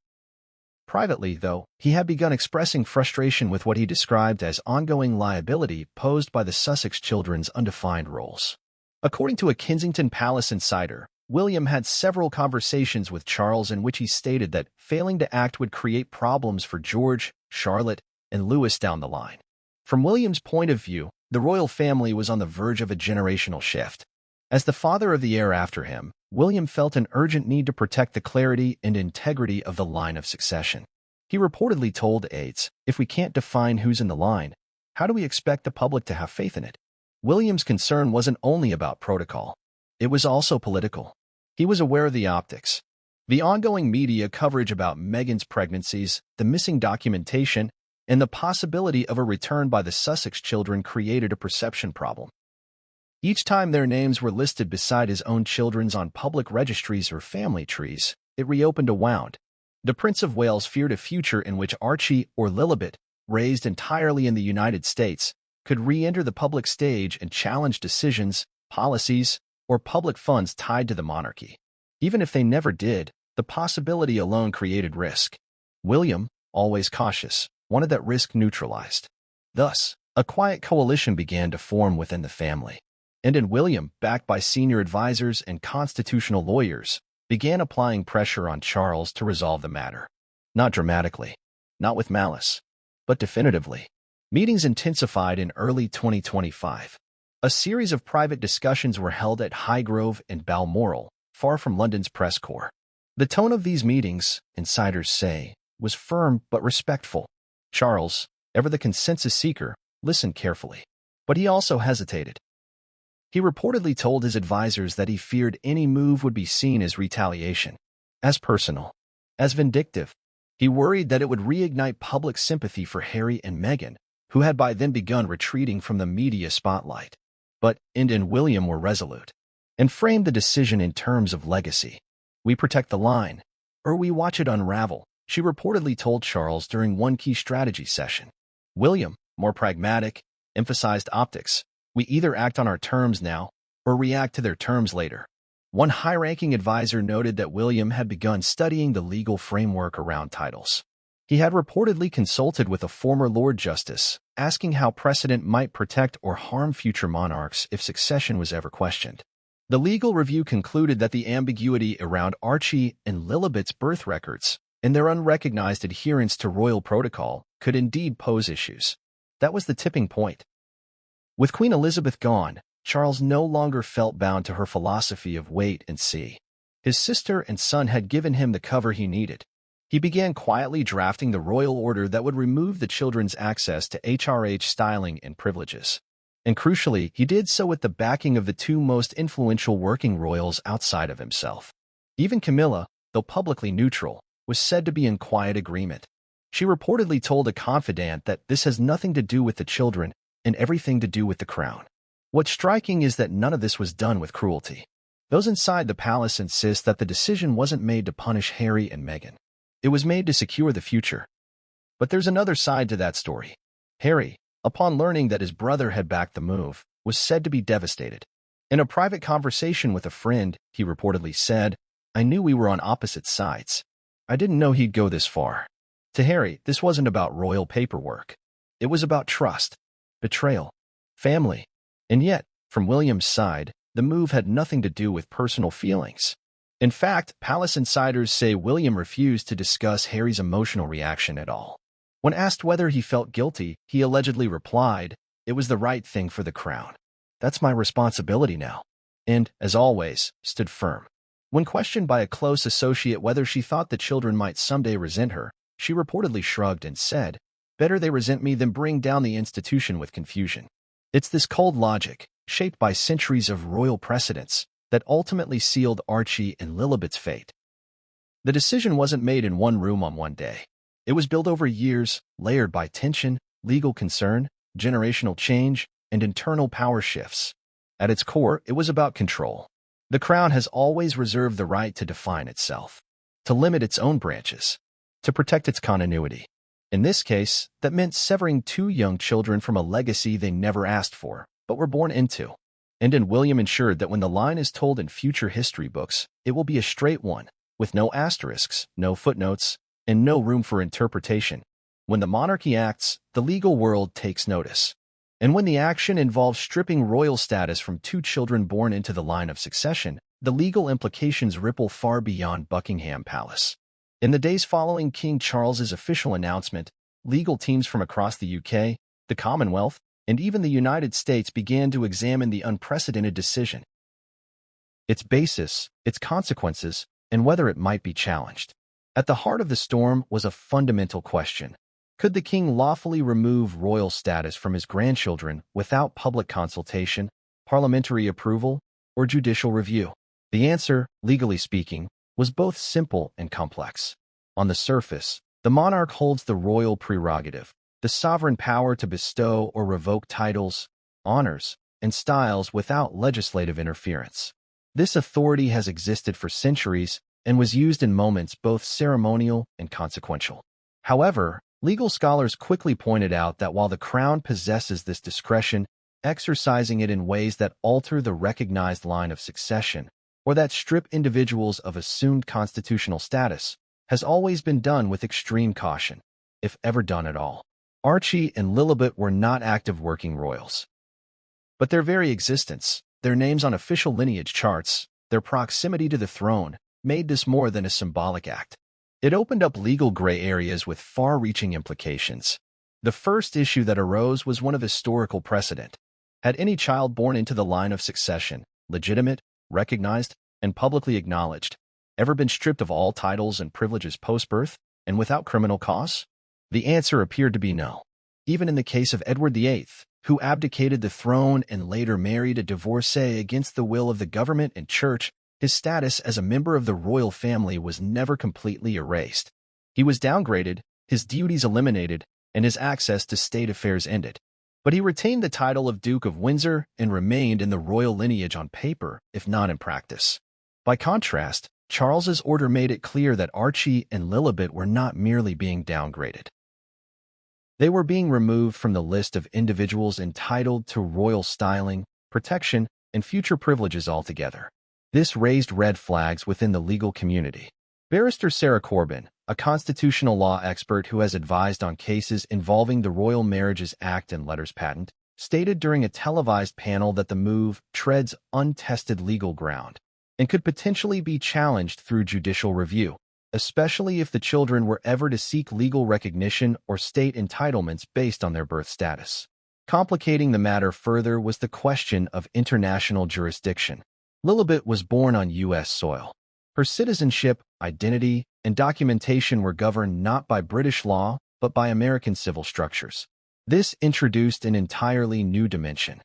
Privately, though, he had begun expressing frustration with what he described as ongoing liability posed by the Sussex children's undefined roles. According to a Kensington Palace insider, William had several conversations with Charles in which he stated that failing to act would create problems for George, Charlotte, and Louis down the line. From William's point of view, the royal family was on the verge of a generational shift. As the father of the heir after him, William felt an urgent need to protect the clarity and integrity of the line of succession. He reportedly told aides, "If we can't define who's in the line, how do we expect the public to have faith in it?" William's concern wasn't only about protocol. It was also political. He was aware of the optics. The ongoing media coverage about Meghan's pregnancies, the missing documentation, and the possibility of a return by the Sussex children created a perception problem. Each time their names were listed beside his own children's on public registries or family trees, it reopened a wound. The Prince of Wales feared a future in which Archie or Lilibet, raised entirely in the United States, could re-enter the public stage and challenge decisions, policies, or public funds tied to the monarchy. Even if they never did, the possibility alone created risk. William, always cautious, wanted that risk neutralized. Thus, a quiet coalition began to form within the family. And in William, backed by senior advisors and constitutional lawyers, began applying pressure on Charles to resolve the matter. Not dramatically, not with malice, but definitively. Meetings intensified in early 2025. A series of private discussions were held at Highgrove and Balmoral, far from London's press corps. The tone of these meetings, insiders say, was firm but respectful. Charles, ever the consensus seeker, listened carefully. But he also hesitated. He reportedly told his advisors that he feared any move would be seen as retaliation, as personal, as vindictive. He worried that it would reignite public sympathy for Harry and Meghan, who had by then begun retreating from the media spotlight. But Ind and William were resolute, and framed the decision in terms of legacy. "We protect the line, or we watch it unravel," she reportedly told Charles during one key strategy session. William, more pragmatic, emphasized optics. "We either act on our terms now, or react to their terms later." One high-ranking advisor noted that William had begun studying the legal framework around titles. He had reportedly consulted with a former Lord Justice, asking how precedent might protect or harm future monarchs if succession was ever questioned. The legal review concluded that the ambiguity around Archie and Lilibet's birth records and their unrecognized adherence to royal protocol could indeed pose issues. That was the tipping point. With Queen Elizabeth gone, Charles no longer felt bound to her philosophy of wait and see. His sister and son had given him the cover he needed. He began quietly drafting the royal order that would remove the children's access to HRH styling and privileges. And crucially, he did so with the backing of the two most influential working royals outside of himself. Even Camilla, though publicly neutral, was said to be in quiet agreement. She reportedly told a confidant that this has nothing to do with the children and everything to do with the crown. What's striking is that none of this was done with cruelty. Those inside the palace insist that the decision wasn't made to punish Harry and Meghan. It was made to secure the future. But there's another side to that story. Harry, upon learning that his brother had backed the move, was said to be devastated. In a private conversation with a friend, he reportedly said, "I knew we were on opposite sides. I didn't know he'd go this far." To Harry, this wasn't about royal paperwork. It was about trust, betrayal, family. And yet, from William's side, the move had nothing to do with personal feelings. In fact, palace insiders say William refused to discuss Harry's emotional reaction at all. When asked whether he felt guilty, he allegedly replied, "It was the right thing for the crown. That's my responsibility now." And, as always, stood firm. When questioned by a close associate whether she thought the children might someday resent her, she reportedly shrugged and said, "Better they resent me than bring down the institution with confusion." It's this cold logic, shaped by centuries of royal precedents, that ultimately sealed Archie and Lilibet's fate. The decision wasn't made in one room on one day. It was built over years, layered by tension, legal concern, generational change, and internal power shifts. At its core, it was about control. The crown has always reserved the right to define itself, to limit its own branches, to protect its continuity. In this case, that meant severing two young children from a legacy they never asked for, but were born into. And William ensured that when the line is told in future history books, it will be a straight one, with no asterisks, no footnotes, and no room for interpretation. When the monarchy acts, the legal world takes notice. And when the action involves stripping royal status from two children born into the line of succession, the legal implications ripple far beyond Buckingham Palace. In the days following King Charles's official announcement, legal teams from across the UK, the Commonwealth, and even the United States began to examine the unprecedented decision, its basis, its consequences, and whether it might be challenged. At the heart of the storm was a fundamental question. Could the king lawfully remove royal status from his grandchildren without public consultation, parliamentary approval, or judicial review? The answer, legally speaking, was both simple and complex. On the surface, the monarch holds the royal prerogative, the sovereign power to bestow or revoke titles, honors, and styles without legislative interference. This authority has existed for centuries and was used in moments both ceremonial and consequential. However, legal scholars quickly pointed out that while the crown possesses this discretion, exercising it in ways that alter the recognized line of succession, or that strip individuals of assumed constitutional status, has always been done with extreme caution, if ever done at all. Archie and Lilibet were not active working royals. But their very existence, their names on official lineage charts, their proximity to the throne, made this more than a symbolic act. It opened up legal gray areas with far-reaching implications. The first issue that arose was one of historical precedent. Had any child born into the line of succession, legitimate, recognized, and publicly acknowledged, ever been stripped of all titles and privileges post-birth, and without criminal cause? The answer appeared to be no. Even in the case of Edward VIII, who abdicated the throne and later married a divorcee against the will of the government and church, his status as a member of the royal family was never completely erased. He was downgraded, his duties eliminated, and his access to state affairs ended. But he retained the title of Duke of Windsor and remained in the royal lineage on paper, if not in practice. By contrast, Charles's order made it clear that Archie and Lilibet were not merely being downgraded. They were being removed from the list of individuals entitled to royal styling, protection, and future privileges altogether. This raised red flags within the legal community. Barrister Sarah Corbin, a constitutional law expert who has advised on cases involving the Royal Marriages Act and letters patent, stated during a televised panel that the move treads untested legal ground and could potentially be challenged through judicial review, especially if the children were ever to seek legal recognition or state entitlements based on their birth status. Complicating the matter further was the question of international jurisdiction. Lilibet was born on U.S. soil. Her citizenship, identity, and documentation were governed not by British law, but by American civil structures. This introduced an entirely new dimension.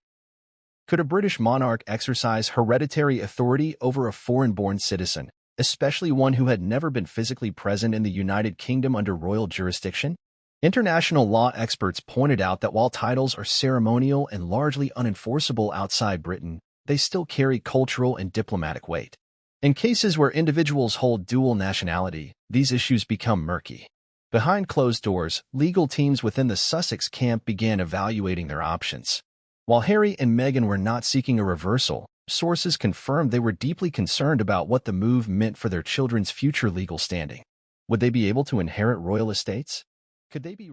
Could a British monarch exercise hereditary authority over a foreign-born citizen, especially one who had never been physically present in the United Kingdom under royal jurisdiction? International law experts pointed out that while titles are ceremonial and largely unenforceable outside Britain, they still carry cultural and diplomatic weight. In cases where individuals hold dual nationality, these issues become murky. Behind closed doors, legal teams within the Sussex camp began evaluating their options. While Harry and Meghan were not seeking a reversal, sources confirmed they were deeply concerned about what the move meant for their children's future legal standing. Would they be able to inherit royal estates? Could they be